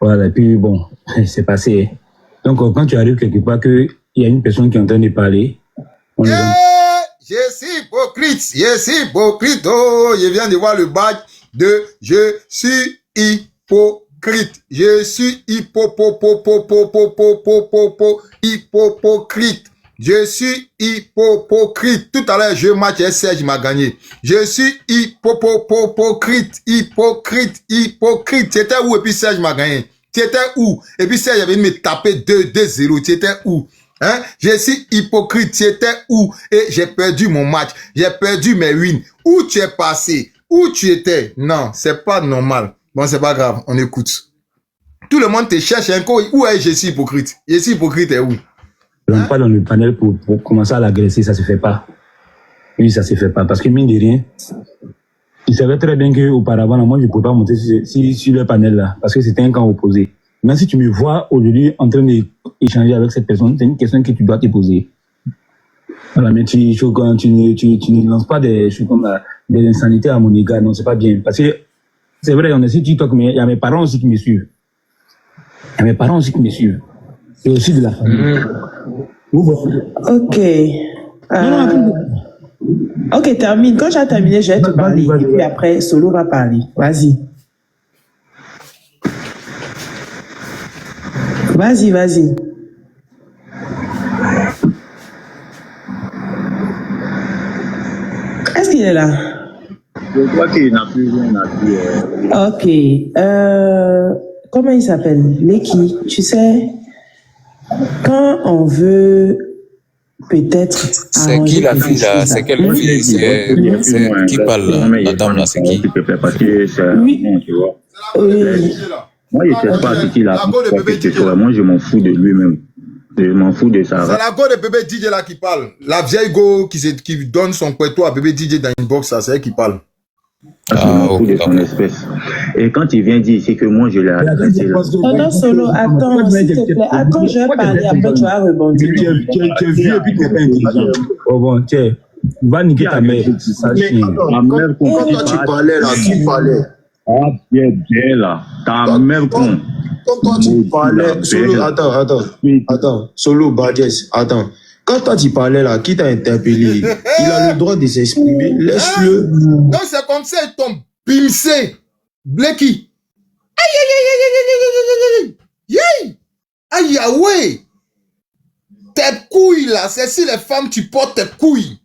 Voilà, et puis bon, c'est passé. Donc, quand tu arrives quelque part, qu'il y a une personne qui est en train de parler, je suis hypocrite, oh, je viens de voir le badge de je suis hypocrite. Je suis hypocrite. Je suis hypocrite. Tout à l'heure, je match et Serge m'a gagné. Je suis hypocrite. C'était où et puis Serge m'a gagné? C'était où? Et puis Serge avait me taper 2-0. C'était où? Hein? Je suis hypocrite. C'était où? Et j'ai perdu mon match. J'ai perdu mes wins. Où tu es passé? Où tu étais? Non, c'est pas normal. Bon, c'est pas grave. On écoute. Tout le monde te cherche encore. Où est je suis hypocrite? Je suis hypocrite et où? Hein? Pas dans le panel pour commencer à l'agresser, ça se fait pas. Oui, ça se fait pas. Parce que mine de rien, il savait très bien qu'auparavant, moi, je ne pouvais pas monter sur le panel là. Parce que c'était un camp opposé. Maintenant, si tu me vois aujourd'hui en train d'échanger avec cette personne, c'est une question que tu dois te poser. Voilà, mais tu ne lances pas des choses comme des insanités à mon égard. Non, c'est pas bien. Parce que c'est vrai, on est sur TikTok, mais il y a mes parents aussi qui me suivent. Il y a mes parents aussi qui me suivent. Et aussi de la famille. Ok. Ok, termine. Quand tu as terminé, je vais te parler. Et puis après, Solo va parler. Vas-y. Vas-y. Est-ce qu'il est là? Je crois qu'il n'a plus rien à dire. Ok. Comment il s'appelle? Leki. Tu sais, quand on veut peut-être... C'est qui la fille là? C'est quelle fille? C'est qui parle, la dame là? C'est qui? Parce que c'est bon, tu vois. Moi, je ne sais pas ce qu'il a fait. Moi, je m'en fous de lui-même. Je m'en fous de ça. C'est la go de bébé DJ là qui parle. La vieille go qui donne son couteau à bébé DJ dans une box, c'est elle qui parle. Je m'en fous de son espèce. Et quand il vient dire ici que moi je l'ai agressé là. Pendant Solo, attends, s'il te plaît. Attends, je vais parler, après tu vas rebondir. Tu es vieux et puis tu n'es pas intelligent. Oh bon, tiens, va niquer ta mère. Quand toi tu parlais là, qui parlait? Ah, bien là. Ta mère con. Quand toi tu parlais, Solo, attends, Solo, Badiès, attends. Quand toi tu parlais là, qui t'a interpellé? Il a le droit de s'exprimer, laisse-le. Non, c'est comme ça, il tombe bimsé. Bleki. Aïe, ouais. Tes couilles là, c'est si les femmes tu portes tes couilles.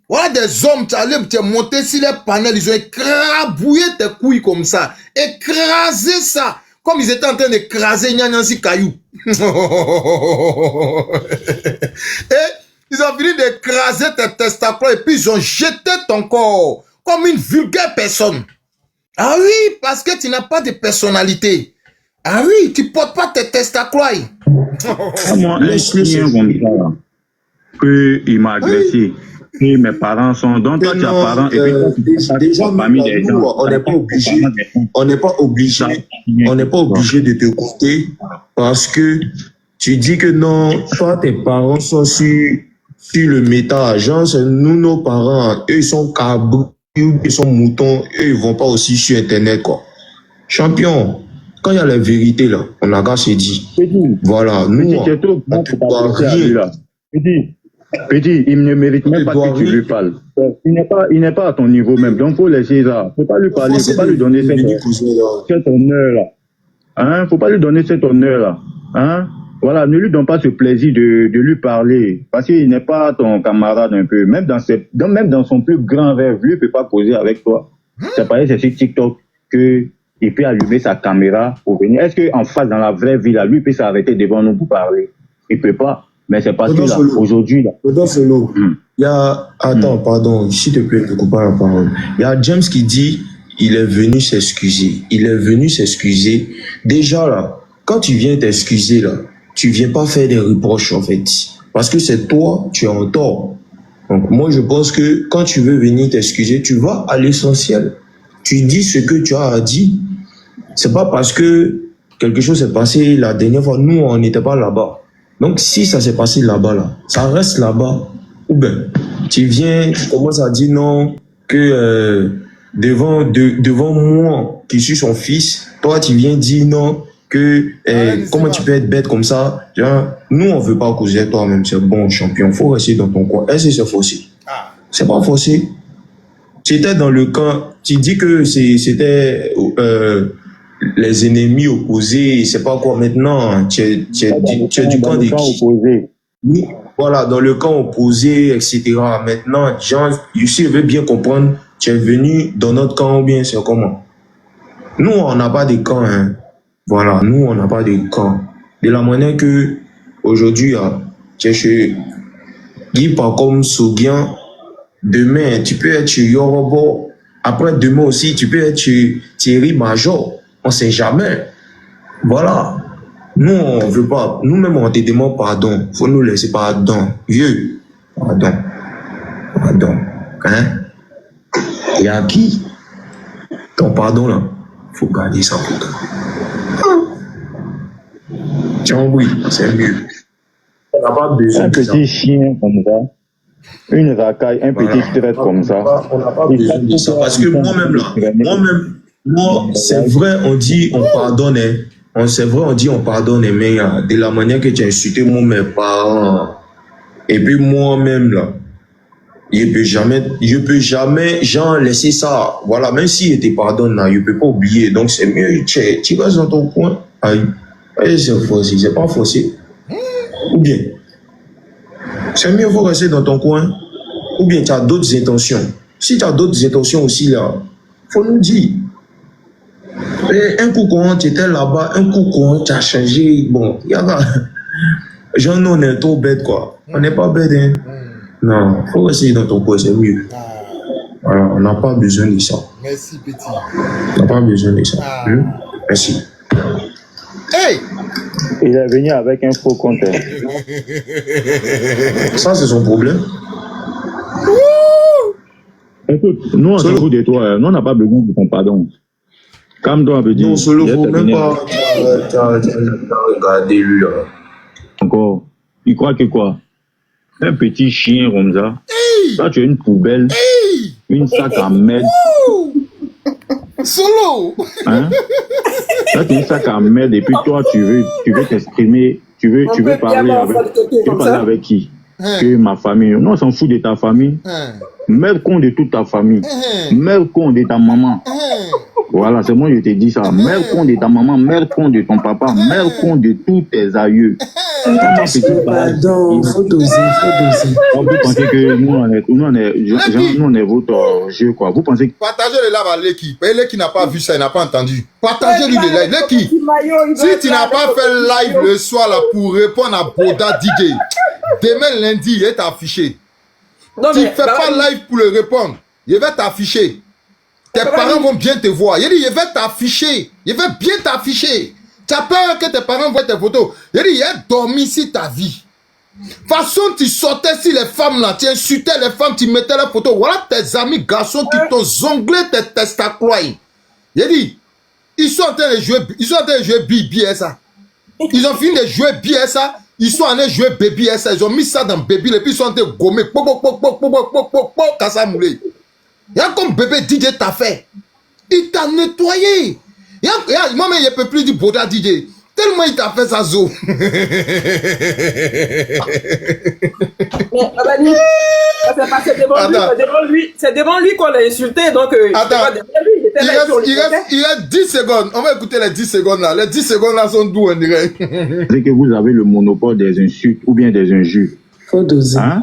Voilà des hommes, tu es monté sur les panels, ils ont écrabouillé tes couilles comme ça. Écrasé ça. Comme ils étaient en train d'écraser Nyanyansi Caillou. Et ils ont fini d'écraser tes testacoles et puis ils ont jeté ton corps comme une vulgaire personne. Ah oui, parce que tu n'as pas de personnalité. Ah oui, tu ne portes pas tes testacoles. Moi, laisse-le comme ça. Qu'il m'a agressé. Et mes parents sont... Donc toi, tu as parents et puis déjà, nous, on n'est pas obligé de te coûter parce que tu dis que non, toi, tes parents sont sur le méta. Genre, c'est nous, nos parents, eux, ils sont cabrous, ils sont moutons, eux, ils vont pas aussi sur Internet, quoi. Champion, quand il y a la vérité, là, on n'a qu'à se dire. Voilà, nous, on ne rien. Petit, il ne mérite même pas que tu lui parles. Il n'est pas à ton niveau même. Donc, il faut laisser ça. Il ne faut pas lui parler. Il ne faut pas lui donner cet honneur-là. Hein? Faut pas lui donner cet honneur-là. Hein? Voilà, ne lui donne pas ce plaisir de lui parler. Parce qu'il n'est pas ton camarade un peu. Même dans son plus grand rêve, lui ne peut pas causer avec toi. C'est pareil, c'est sur TikTok qu'il peut allumer sa caméra pour venir. Est-ce qu'en face, dans la vraie vie, là, lui peut s'arrêter devant nous pour parler? Il ne peut pas. Mais c'est parce que là, aujourd'hui, là. Solo, il y a, attends, pardon, s'il te plaît, ne coupe pas la parole. Il y a James qui dit, il est venu s'excuser. Il est venu s'excuser. Déjà, là, quand tu viens t'excuser, là, tu viens pas faire des reproches, en fait. Parce que c'est toi, tu es en tort. Donc, moi, je pense que quand tu veux venir t'excuser, tu vas à l'essentiel. Tu dis ce que tu as à dire. C'est pas parce que quelque chose s'est passé la dernière fois, nous, on n'était pas là-bas. Donc, si ça s'est passé là-bas, là, ça reste là-bas. Ou bien, tu viens, tu commences à dire non, que devant moi, qui suis son fils, toi, tu viens dire non, que comment tu peux être bête comme ça. Nous, on veut pas causer avec toi-même, c'est bon, champion. Faut rester dans ton coin. Est-ce que c'est forcé? C'est pas forcé. Tu étais dans le camp, tu dis que c'était... les ennemis opposés, c'est pas quoi maintenant, tu es du camp des qui? Oui, voilà, dans le camp opposé, etc. Maintenant, Jean, je veux bien comprendre, tu es venu dans notre camp ou bien c'est comment? Nous, on n'a pas de camp, hein. Voilà, nous, on n'a pas de camp. De la manière que, aujourd'hui, tu es chez Guy comme Sougian, demain, tu peux être chez Yorobo, après demain aussi, tu peux être chez Thierry Major. On ne sait jamais. Voilà. Nous, on ne veut pas. Nous-mêmes, on te demande pardon. Il faut nous laisser pardon. Vieux. Pardon. Pardon. Hein? Et à qui? Ton pardon, là, il faut garder ça pour toi. Tiens, oui, c'est mieux. On n'a pas besoin Un de ça. petit chien comme ça, une racaille, un petit traite comme ça. On n'a pas besoin de ça. Parce que moi-même, moi, c'est vrai, on dit on pardonne. C'est vrai, on dit on pardonne, mais de la manière que tu as insulté mes parents, et puis moi-même, là, je peux jamais, genre, laisser ça. Voilà, même si je te pardonne, là, je peux pas oublier. Donc, c'est mieux, tu vas dans ton coin. Aïe, c'est forcé, c'est pas forcé. Ou bien, c'est mieux, faut rester dans ton coin. Ou bien, tu as d'autres intentions. Si tu as d'autres intentions aussi, là, faut nous dire. Et un coup, quand tu étais là-bas, un coup, quand tu as changé, bon, il y a genre, nous, on est trop bêtes, quoi. On n'est pas bêtes, hein. Non, faut rester dans ton coin, c'est mieux. Voilà, on n'a pas besoin de ça. Merci, petit. On n'a pas besoin de ça. Merci. Hey! Il est venu avec un faux compte. Ça, c'est son problème. Écoute, nous, on s'en fout de toi. Nous, on n'a pas besoin de ton pardon. Calme-toi, petit. Non, Solo, faut même pas. T'as regardé lui, là. Encore. Il croit que quoi? Un petit chien comme ça. Toi, tu as une poubelle. Une sac à merde. Solo! Hein? Là, tu es une sac à merde et puis toi, tu veux t'exprimer. Tu veux parler avec qui? Que ma famille. Non, on s'en fout de ta famille. Mets compte de toute ta famille. Mets compte de ta maman. Voilà, c'est moi je te dis ça. Mets compte de ta maman, mets compte de ton papa, mets compte de tous tes aïeux. Pardon, faut doser. Vous pensez que nous on est votre jeu, quoi. Vous pensez que... Partagez le live à Leki. Leki n'a pas vu ça, il n'a pas entendu. Partagez-lui le live. Leki, si tu n'as pas fait live le soir là pour répondre à Boda DJ, demain lundi, il est affiché. Tu ne fais pas live pour le répondre. Il va t'afficher. Tes parents vont bien te voir. Il dit, il va t'afficher. Il va bien t'afficher. Tu as peur que tes parents voient tes photos. Il dit, il a dormi sur ta vie. De toute façon, tu sortais sur les femmes là. Tu insultais les femmes, tu mettais les photos. Voilà tes amis garçons qui t'ont zonglé tes testaclois. Il dit, ils sont en train de jouer BBSA. Ils ont fini de jouer BSA. Ils sont allés jouer Baby S. Ils ont mis ça dans Baby. Et puis ils sont en train de gommer. Kassamoulé. Il y a comme bébé DJ t'a fait. Il t'a nettoyé. Moi-même, je ne peux plus dire Boda DJ. Tellement il t'a fait ça, zo. C'est devant lui qu'on l'a insulté. Donc, attends, il reste 10 secondes. On va écouter les 10 secondes là. Les 10 secondes là sont d'où on dirait. C'est que vous avez le monopole des insultes ou bien des injures. Faut doser. Hein?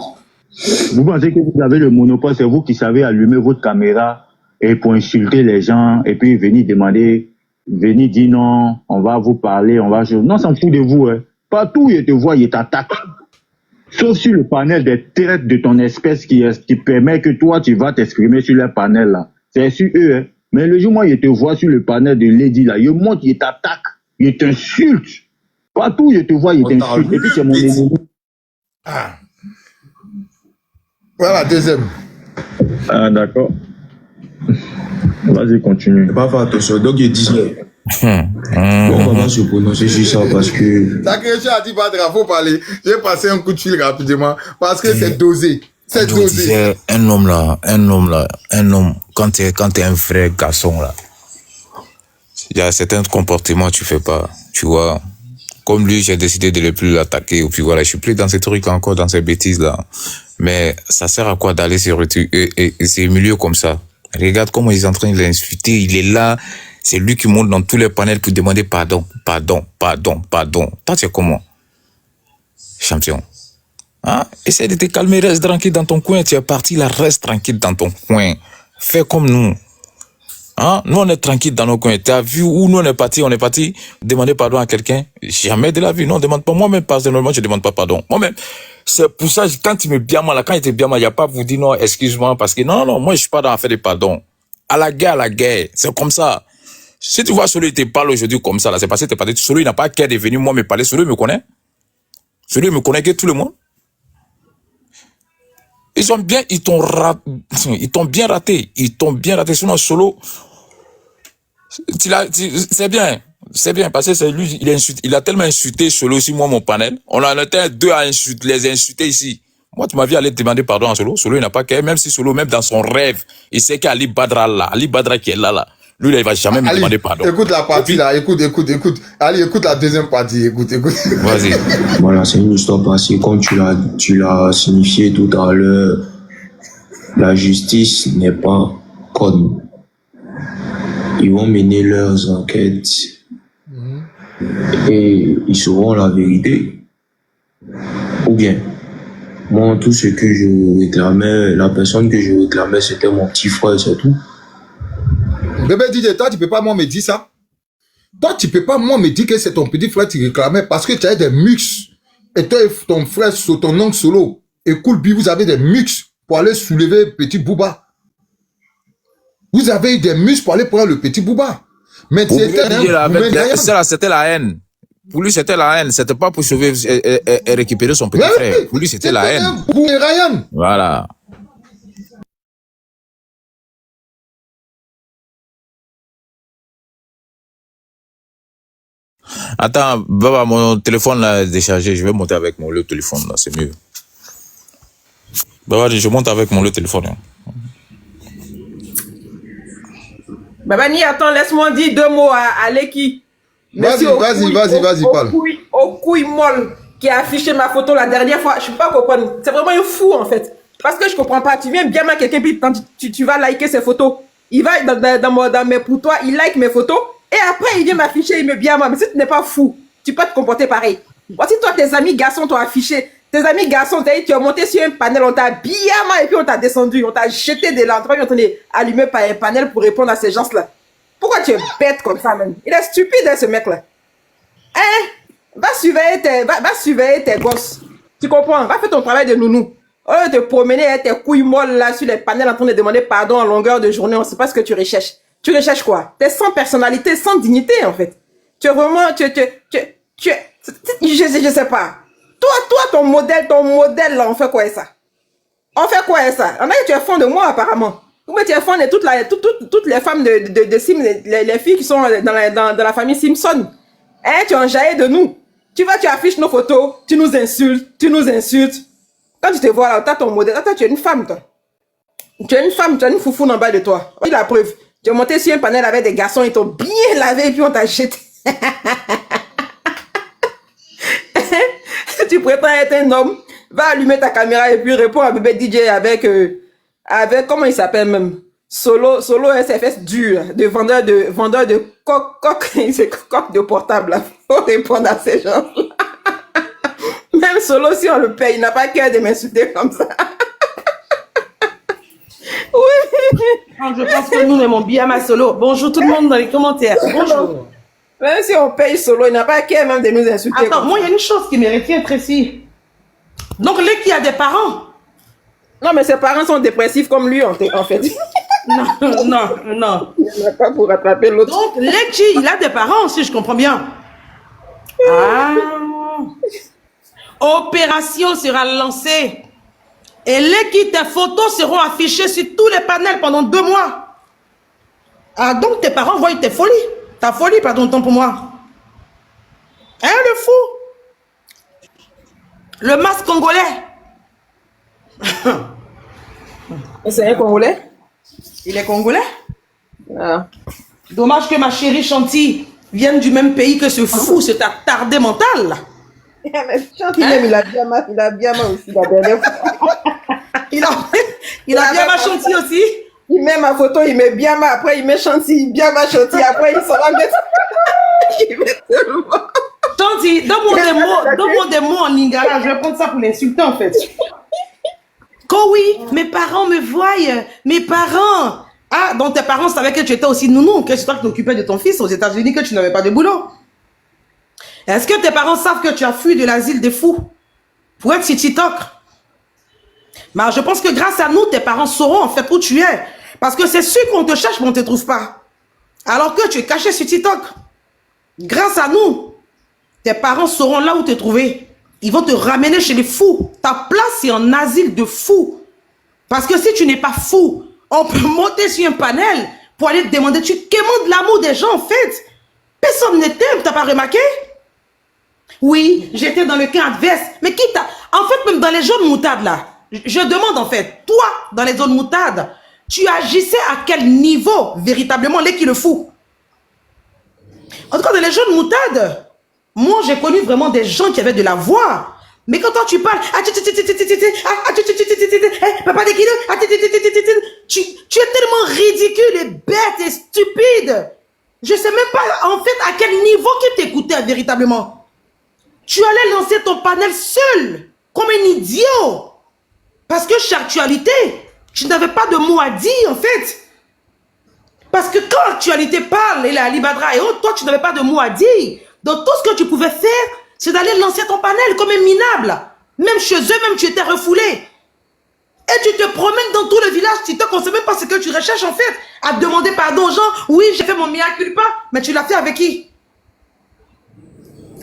Vous pensez que vous avez le monopole, c'est vous qui savez allumer votre caméra et pour insulter les gens et puis venir dire non, on va vous parler, non, s'en fout de vous, hein. Partout où il te voit, il t'attaque. Sauf sur le panel des traites de ton espèce qui permet que toi, tu vas t'exprimer sur le panel là. C'est sur eux, hein. Mais le jour où il te voit sur le panel de Lady là, il monte, il t'attaque, il t'insulte. Partout où il te voit, il t'insulte. Et puis c'est mon ennemi. Ah. Voilà, deuxième. Ah, d'accord. Vas-y, continue. Pas faire attention. Donc, il disait. On va pas se prononcer sur ça parce que. Sacré-Cher a dit pas de faut parler. J'ai passé un coup de fil rapidement parce que c'est dosé. C'est dosé. Un homme, quand t'es un vrai garçon, là, il y a certains comportements que tu fais pas, tu vois. Comme lui, j'ai décidé de ne plus l'attaquer, et puis voilà, je suis plus dans ces trucs encore, dans ces bêtises-là. Mais ça sert à quoi d'aller sur ces milieux comme ça? Regarde comment ils sont en train de l'insulter, il est là, c'est lui qui monte dans tous les panels pour demander pardon. Toi, tu es comment? Champion. Hein? Essaie de te calmer, reste tranquille dans ton coin, tu es parti là, reste tranquille dans ton coin. Fais comme nous. Hein? Nous, on est tranquille dans nos coins. Tu as vu où nous, on est parti demander pardon à quelqu'un? Jamais de la vie. Non, on demande pas. Moi-même, personnellement, je demande pas pardon. Moi-même, c'est pour ça, quand il me bien mal, quand il était bien mal, il n'y a pas à vous dire non, excuse-moi, parce que non, moi, je suis pas dans l'affaire de pardon. À la guerre. C'est comme ça. Si tu vois celui qui te parle aujourd'hui comme ça, là, c'est parce que t'es parti. Celui, il n'a pas qu'à devenir moi me parler. Celui, il me connaît. Celui, il me connaît que tout le monde. Ils t'ont bien raté. Sinon, Solo, c'est bien. C'est bien, parce que c'est lui, il a tellement insulté Solo aussi, moi, mon panel. On en était deux à les insulter ici. Moi, tu m'as vu aller demander pardon à Solo. Solo, il n'a pas qu'à, même si Solo, même dans son rêve, il sait qu'Ali Badra là, Ali Badra qui est là. Lui, là, il va jamais me demander pardon. Écoute la partie là, écoute. Ali, écoute la deuxième partie, écoute. Vas-y. Voilà, c'est une histoire passée. Comme tu l'as signifié tout à l'heure, la justice n'est pas conne. Ils vont mener leurs enquêtes et ils sauront la vérité. Ou bien, moi, tout ce que je réclamais, la personne que je réclamais, c'était mon petit frère, c'est tout. Bébé DJ, toi, tu peux pas moi me dire ça. Toi, tu peux pas moi me dire que c'est ton petit frère qui réclamait parce que tu as des mux. Et toi et ton frère, ton oncle Solo, et Coolby, vous avez des mux pour aller soulever petit Booba. Vous avez eu des mux pour aller prendre le petit Booba. Mais c'était la haine. Pour lui, c'était la haine. C'était pas pour sauver et récupérer son petit frère. Pour lui, c'était la haine. Pour Ryan. Voilà. Attends, Baba, mon téléphone là est déchargé. Je vais monter avec mon le téléphone là, c'est mieux. Baba, je monte avec mon le téléphone. Hein. Babani, attends, laisse-moi dire deux mots à Leki. Vas-y, parle. Au couille molle qui a affiché ma photo la dernière fois. Je ne peux pas comprendre. C'est vraiment un fou en fait. Parce que je ne comprends pas. Tu viens bien mal quelqu'un, puis tu vas liker ses photos. Il va dans mes pour toi, il like mes photos. Et après, il vient m'afficher, il me bien moi. Mais si tu n'es pas fou, tu peux te comporter pareil. Voici toi, tes amis garçons t'ont affiché. Tes amis garçons, tu es monté sur un panel, on t'a bien mal et puis on t'a descendu. On t'a jeté de l'entrée, on t'a allumé par un panel pour répondre à ces gens-là. Pourquoi tu es bête comme ça, même? Il est stupide, hein, ce mec-là. Hein? Va surveiller tes gosses. Tu comprends? Va faire ton travail de nounou. Au lieu de te promener avec tes couilles molles là sur les panels en train de demander pardon en longueur de journée, on ne sait pas ce que tu recherches. Tu recherches quoi? T'es sans personnalité, sans dignité, en fait. Tu es vraiment, je sais pas. Toi, ton modèle, là, on fait quoi ça? On fait quoi ça? On a dit tu es fond de moi, apparemment. Ou tu es fond de toutes les femmes de Sim, les filles qui sont dans la famille Simpson. Hein, tu es enjaillé de nous. Tu affiches nos photos, tu nous insultes. Quand tu te vois là, tu as ton modèle. Attends, tu es une femme, toi. Tu es une femme, tu as une foufoune en bas de toi. Oui, la preuve. Tu es monté sur un panel avec des garçons, ils t'ont bien lavé et puis on t'a jeté. Si tu prétends être un homme, va allumer ta caméra et puis réponds à bébé DJ avec comment il s'appelle même? Solo SFS dur, de vendeur de coq de portable. Là. Faut répondre à ces gens. Même Solo, si on le paye, il n'a pas cœur de m'insulter comme ça. Oui. Je pense que nous aimons bien ma Solo. Bonjour tout le monde dans les commentaires. Bonjour. Même si on paye Solo, il n'a pas qu'à même de nous insulter. Attends, moi il y a une chose qui me retient précis. Donc Leki a des parents. Non, mais ses parents sont dépressifs comme lui en fait. Non. Il n'a pas pour rattraper l'autre. Donc Leki, il a des parents si je comprends bien. Ah. Opération sera lancée. Et Leki, tes photos seront affichées sur tous les panels pendant 2 mois. Ah, donc tes parents voient tes folies. Ta folie, pardon, temps pour moi. Hein, le fou? Le masque congolais. C'est un Congolais? Il est congolais? Ah. Dommage que ma chérie Chanty vienne du même pays que ce fou, cet attardé mental. Là. Mais Chanty, même, il a bien mal aussi la dernière fois. Il a bien ma Chanty aussi. Il met ma photo, il met bien ma, après il met Chanty, bien ma Chanty, après il s'en va mettre. Il met tellement. Chanty, donne-moi des mots en lingala, je vais prendre ça pour l'insulter en fait. Quand oui, mes parents me voient, mes parents. Ah, donc tes parents savaient que tu étais aussi nounou, que c'est toi qui t'occupais de ton fils aux États-Unis, que tu n'avais pas de boulot. Est-ce que tes parents savent que tu as fui de l'asile des fous pour être sur TikTok? Mais je pense que grâce à nous, tes parents sauront en fait où tu es. Parce que c'est sûr qu'on te cherche, mais on ne te trouve pas. Alors que tu es caché sur TikTok. Grâce à nous, tes parents sauront là où te trouver. Ils vont te ramener chez les fous. Ta place est en asile de fous. Parce que si tu n'es pas fou, on peut monter sur un panel pour aller te demander, tu quémandes l'amour des gens en fait. Personne ne t'aime, t'as pas remarqué? Oui, j'étais dans le camp adverse. Mais qui t'a... En fait, même dans les zones moutardes, là, je demande en fait, toi, dans les zones moutardes, tu agissais à quel niveau, véritablement, les qui le fou? En tout cas, dans les zones moutardes, moi, j'ai connu vraiment des gens qui avaient de la voix. Mais quand toi, tu parles, papa de kilo, tu es tellement ridicule et bête et stupide. Je sais même pas, en fait, à quel niveau qui t'écoutait véritablement. Tu allais lancer ton panel seul, comme un idiot. Parce que chez Actualité, tu n'avais pas de mots à dire, en fait. Parce que quand Actualité parle, et la Libadra et autres, toi, tu n'avais pas de mots à dire. Donc, tout ce que tu pouvais faire, c'est d'aller lancer ton panel comme un minable. Même chez eux, même tu étais refoulé. Et tu te promènes dans tout le village, tu te concentres même pas ce que tu recherches, en fait. À demander pardon aux gens. Oui, j'ai fait mon mea culpa, mais tu l'as fait avec qui?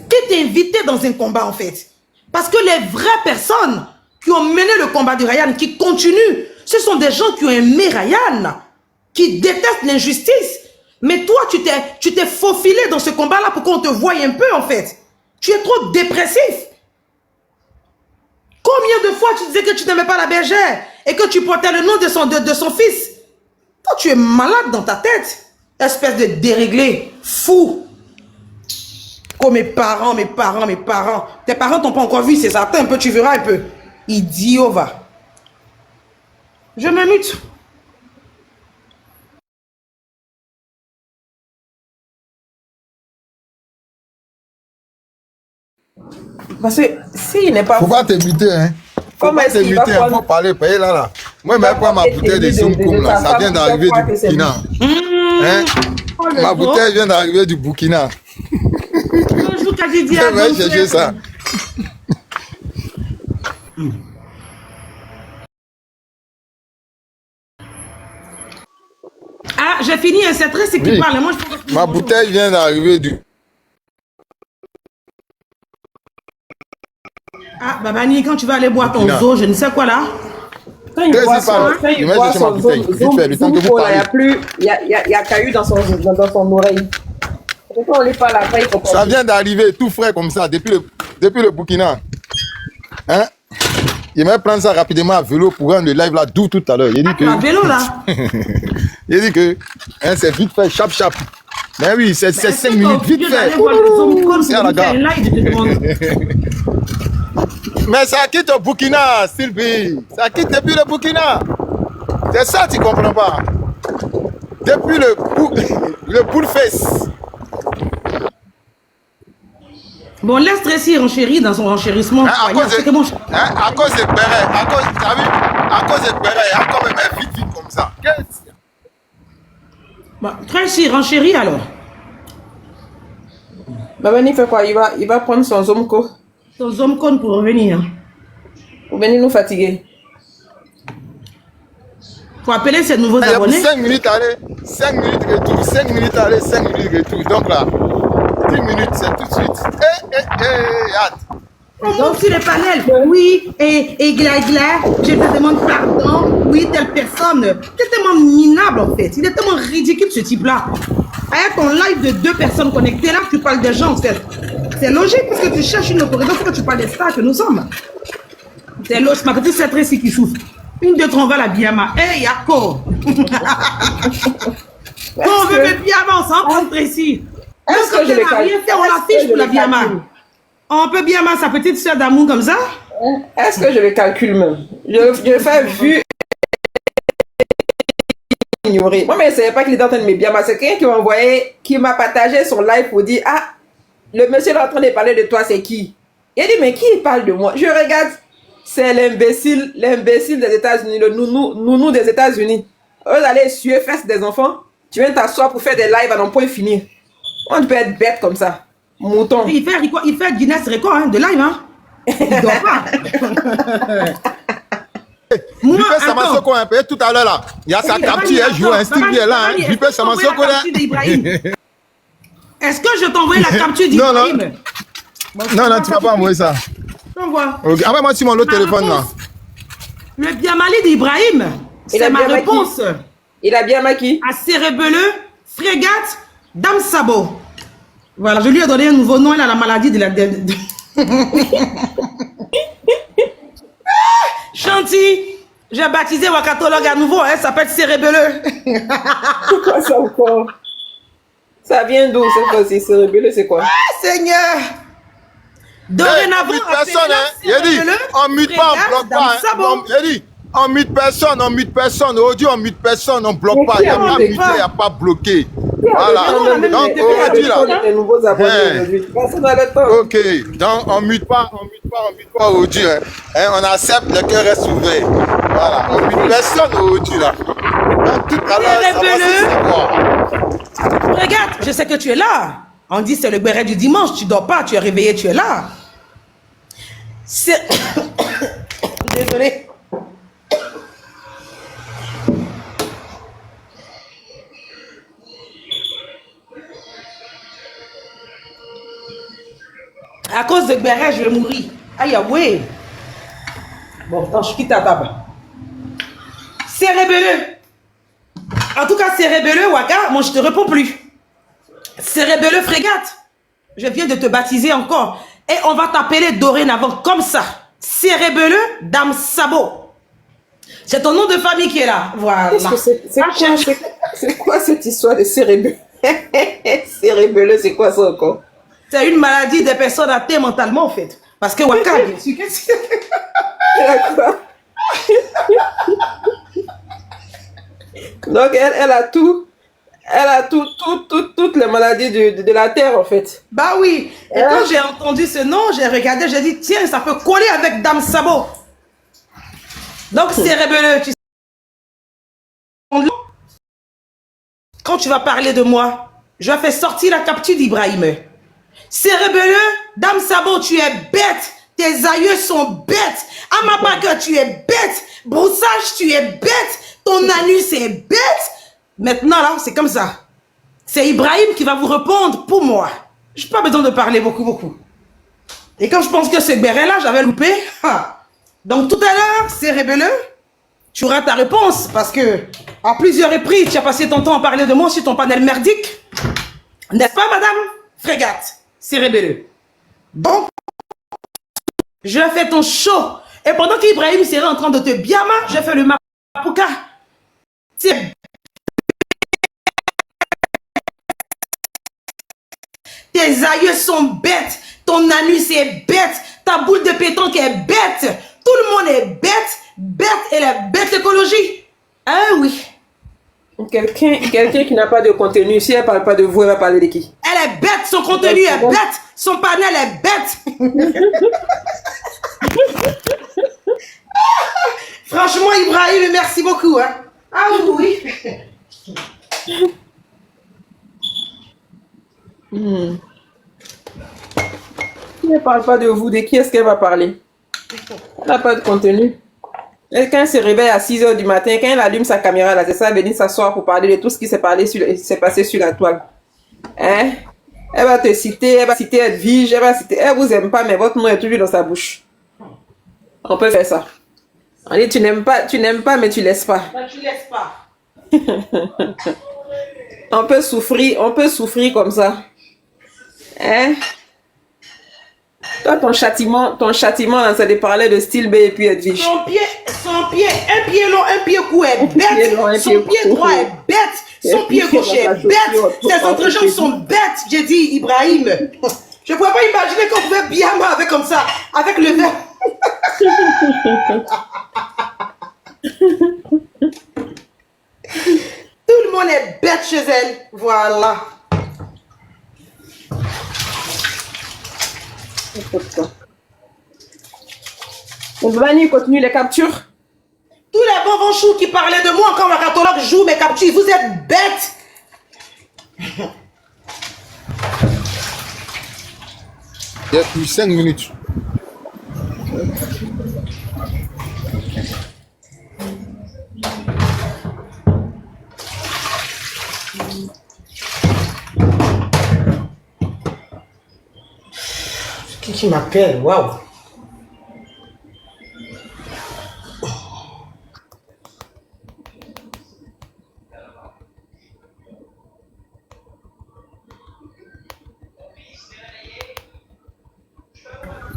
Qui t'a invité dans un combat, en fait? Parce que les vraies personnes qui ont mené le combat de Ryan, qui continuent, ce sont des gens qui ont aimé Ryan, qui détestent l'injustice. Mais toi, tu t'es faufilé dans ce combat-là pour qu'on te voie un peu, en fait. Tu es trop dépressif. Combien de fois tu disais que tu n'aimais pas la bergère et que tu portais le nom de son fils? Toi, tu es malade dans ta tête. Espèce de déréglé, fou. Comme mes parents. Tes parents t'ont pas encore vu, c'est ça. Attends un peu, tu verras un peu. Idiot, va. Je me mute. Parce que s'il n'est pas... Faut pas t'éviter, hein. Faut pas t'éviter, il faut parler, payer là. Moi, je prends ma bouteille de Zoom là. Ça vient d'arriver du Burkina. Hein? Ma bouteille vient d'arriver du Burkina. Bonjour, Kadidia. Je vais chercher ça. Ah, j'ai fini, c'est très ce qui parle. Moi, ma bouteille vient d'arriver du... Ah, Babani, quand tu vas aller boire ton zoo, je ne sais quoi là. Quand il boit son zoo, il y a caillou dans son oreille. Quand on lui parle après, il faut... Ça vient d'arriver tout frais comme ça, depuis le Burkina. Hein? Il va prendre ça rapidement à vélo pour rendre le live là d'où tout à l'heure. Il dit que... À vélo là. Il dit que hein, c'est vite fait, chap. Mais oui, c'est 5 minutes, vite fait. C'est à la gare. Mais ça quitte au Burkina, Sylvie. Ça quitte depuis le Burkina. C'est ça, tu comprends pas. Depuis le bullface. Bon, laisse Tracy renchérir dans son renchérissement. Hein, à cause de Béret. À cause de Béret. Encore même vite comme ça. Bah, Tracy renchérit alors. Babani fait quoi? Il va prendre son Zomco. Son Zomcon pour revenir. Pour venir nous fatiguer. Faut appeler ses nouveaux abonnés. 5 minutes aller, 5 minutes retour, 5 minutes aller, 5 minutes retour. Donc là, 10 minutes, c'est tout de suite. Hâte. On monte sur le panel. Oui, et Gla, je te demande pardon. Oui, telle personne. C'est tellement minable en fait. Il est tellement ridicule ce type-là. Avec ton live de 2 personnes connectées, là, tu parles des gens en fait. C'est logique parce que tu cherches une autorisation pour que tu parles des stars que nous sommes. C'est logique. Ma petite c'est ici qui souffre. Une, 2, 3, on va la Biama. Hey, Yako. On veut le Biama, on s'en prend ici. Est-ce que je vais rien faire, on l'affiche pour la Biama. On peut Biama sa petite soeur d'amour comme ça? Est-ce que je le calcule même? Je fais vu ignorer. Moi, mais je ne savais pas qu'il était en train de me Biama. C'est quelqu'un qui m'a envoyé, qui m'a partagé son live pour dire, ah, le monsieur est en train de parler de toi, c'est qui? Il a dit, mais qui parle de moi? Je regarde. C'est l'imbécile des États-Unis, le nounou des États-Unis. Vous allez suer fesses des enfants, tu viens t'asseoir pour faire des lives à non point finir. On peut être bête comme ça. Mouton. Il fait Guinness Record hein, de live, hein. Il dort pas. Moi, Samasoko, un peu tout à l'heure là. Il y a sa capture, elle joue un style là. Vipé Samasoko là. Est-ce que je t'envoie la capture d'Ibrahim? Non, tu vas pas envoyer ça. Okay. Ah, moi, sur mon autre téléphone là. Le Biamali d'Ibrahim, c'est ma réponse. Il a bien maquillé. À Cérebelleux, Frégate, Dame Sabo. Voilà, je lui ai donné un nouveau nom. Elle a la maladie de la... Chanty, j'ai baptisé Wakatologue à nouveau. Elle s'appelle Cérébelleux. C'est quoi ça encore? Ça vient d'où cette fois-ci? Cérébelleux, c'est quoi? Ah, Seigneur! Dorénavant, personne, hein. Il a dit, on mute pas, on bloque pas. Il a dit, on mute personne, on mute personne. Aujourd'hui, on mute personne, on bloque pas. Il n'y a pas muté, il n'y a pas bloqué. Voilà. Donc, aujourd'hui, là. Ok. Donc, on mute pas aujourd'hui. Hein. On accepte le cœur reste ouvert. Voilà. On mute personne aujourd'hui, là. Donc, tout à l'heure, ça va se savoir. Regarde, je sais que tu es là. On dit c'est le béret du dimanche, tu dors pas, tu es réveillé, tu es là. C'est... Désolé. À cause de béret, je vais mourir. Aïe, ouais. Bon, attends, je quitte ta table. Cérébelleux. En tout cas, Cérébelleux, Waka, moi je te réponds plus. Cérébelleux frégate, je viens de te baptiser encore. Et on va t'appeler dorénavant comme ça. Cérébelleux Dame Sabot. C'est ton nom de famille qui est là. Voilà. C'est quoi cette histoire de cérébelleux? Cérébelleux, c'est quoi ça encore? C'est une maladie des personnes atteintes mentalement en fait. Parce que Waka, bien sûr que c'est... D'accord. Donc elle a tout. Elle a toutes les maladies de la terre, en fait. Bah oui. Et quand j'ai entendu ce nom, j'ai regardé, j'ai dit, tiens, ça peut coller avec Dame Sabot. Donc, Cérébelleux, tu sais. Quand tu vas parler de moi, je vais faire sortir la capture d'Ibrahim. Cérébelleux, Dame Sabot, tu es bête. Tes aïeux sont bêtes. Amapaka, tu es bête. Broussage, tu es bête. Ton anus est bête. Maintenant, là, c'est comme ça. C'est Ibrahim qui va vous répondre pour moi. Je n'ai pas besoin de parler beaucoup. Et quand je pense que ce béret-là, j'avais loupé. Donc, tout à l'heure, Cérébelleux, tu auras ta réponse. Parce que, à plusieurs reprises, tu as passé ton temps à parler de moi sur ton panel merdique. N'est-ce pas, madame Frégate, Cérébelleux. Donc, je fais ton show. Et pendant qu'Ibrahim serait en train de te biama, je fais le mapouka. C'est... Tes aïeux sont bêtes, ton anus est bête, ta boule de pétanque est bête, tout le monde est bête, et la bête écologie. Ah oui. Quelqu'un qui n'a pas de contenu, si elle ne parle pas de vous, elle va parler de qui? Elle est bête, son contenu est bête, son panel est bête. Franchement, Ibrahim, merci beaucoup. Hein. Ah oui. Elle ne parle pas de vous, de qui est-ce qu'elle va parler? Elle n'a pas de contenu. Et quand elle se réveille à 6 h du matin, quand elle allume sa caméra, là, c'est ça, elle venir s'asseoir pour parler de tout ce qui s'est passé sur la toile. Hein? Elle va te citer, elle va citer Edwige, elle va citer, elle vous aime pas, mais votre nom est toujours dans sa bouche. On peut faire ça. On dit, tu n'aimes pas, mais tu laisses pas. Tu laisses pas. On peut souffrir comme ça. Hein? Toi, ton châtiment, là, c'est de parler de Style B et puis Edwige. Son pied, un pied long, un pied court est bête. Son pied droit est bête. Son pied gauche est bête. Ses entrejambes sont bêtes. J'ai dit, Ibrahim, je ne pouvais pas imaginer qu'on pouvait bien avec comme ça, avec le verre. Tout le monde est bête chez elle. Voilà. On va venir continuer les captures. Tous les bonbons choux qui parlaient de moi quand ma catalogue joue mes captures, vous êtes bêtes. Il y a plus 5 minutes. Qui m'appelle? Waouh.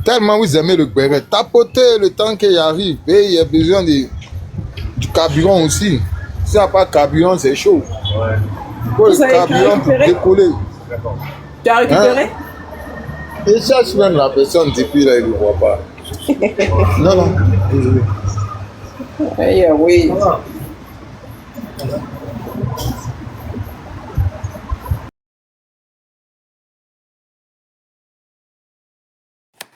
Tellement vous aimez le béret. Tapotez le temps qu'il arrive. Et il y a besoin du carburant aussi. S'il n'y a pas de carburant, c'est chaud. Ouais. Il faut le carburant pour décoller. Tu as récupéré? Et cherche même la personne depuis là, il ne le voit pas. Non, non. Oui.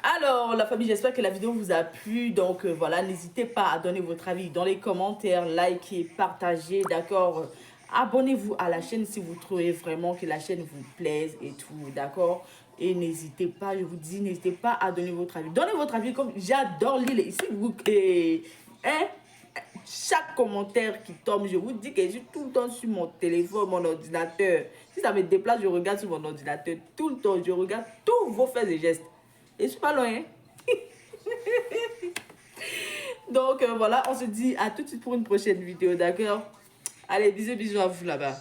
Alors, la famille, j'espère que la vidéo vous a plu. Donc, voilà, n'hésitez pas à donner votre avis dans les commentaires, likez, partagez, d'accord? Abonnez-vous à la chaîne si vous trouvez vraiment que la chaîne vous plaise et tout, d'accord? Et n'hésitez pas, je vous dis, n'hésitez pas à donner votre avis. Donnez votre avis comme j'adore lire. Ici, vous... chaque commentaire qui tombe, je vous dis que je suis tout le temps sur mon téléphone, mon ordinateur. Si ça me déplace, je regarde sur mon ordinateur tout le temps. Je regarde tous vos faits et gestes. Et je suis pas loin. Donc voilà, on se dit à tout de suite pour une prochaine vidéo, d'accord? Allez, bisous à vous là-bas.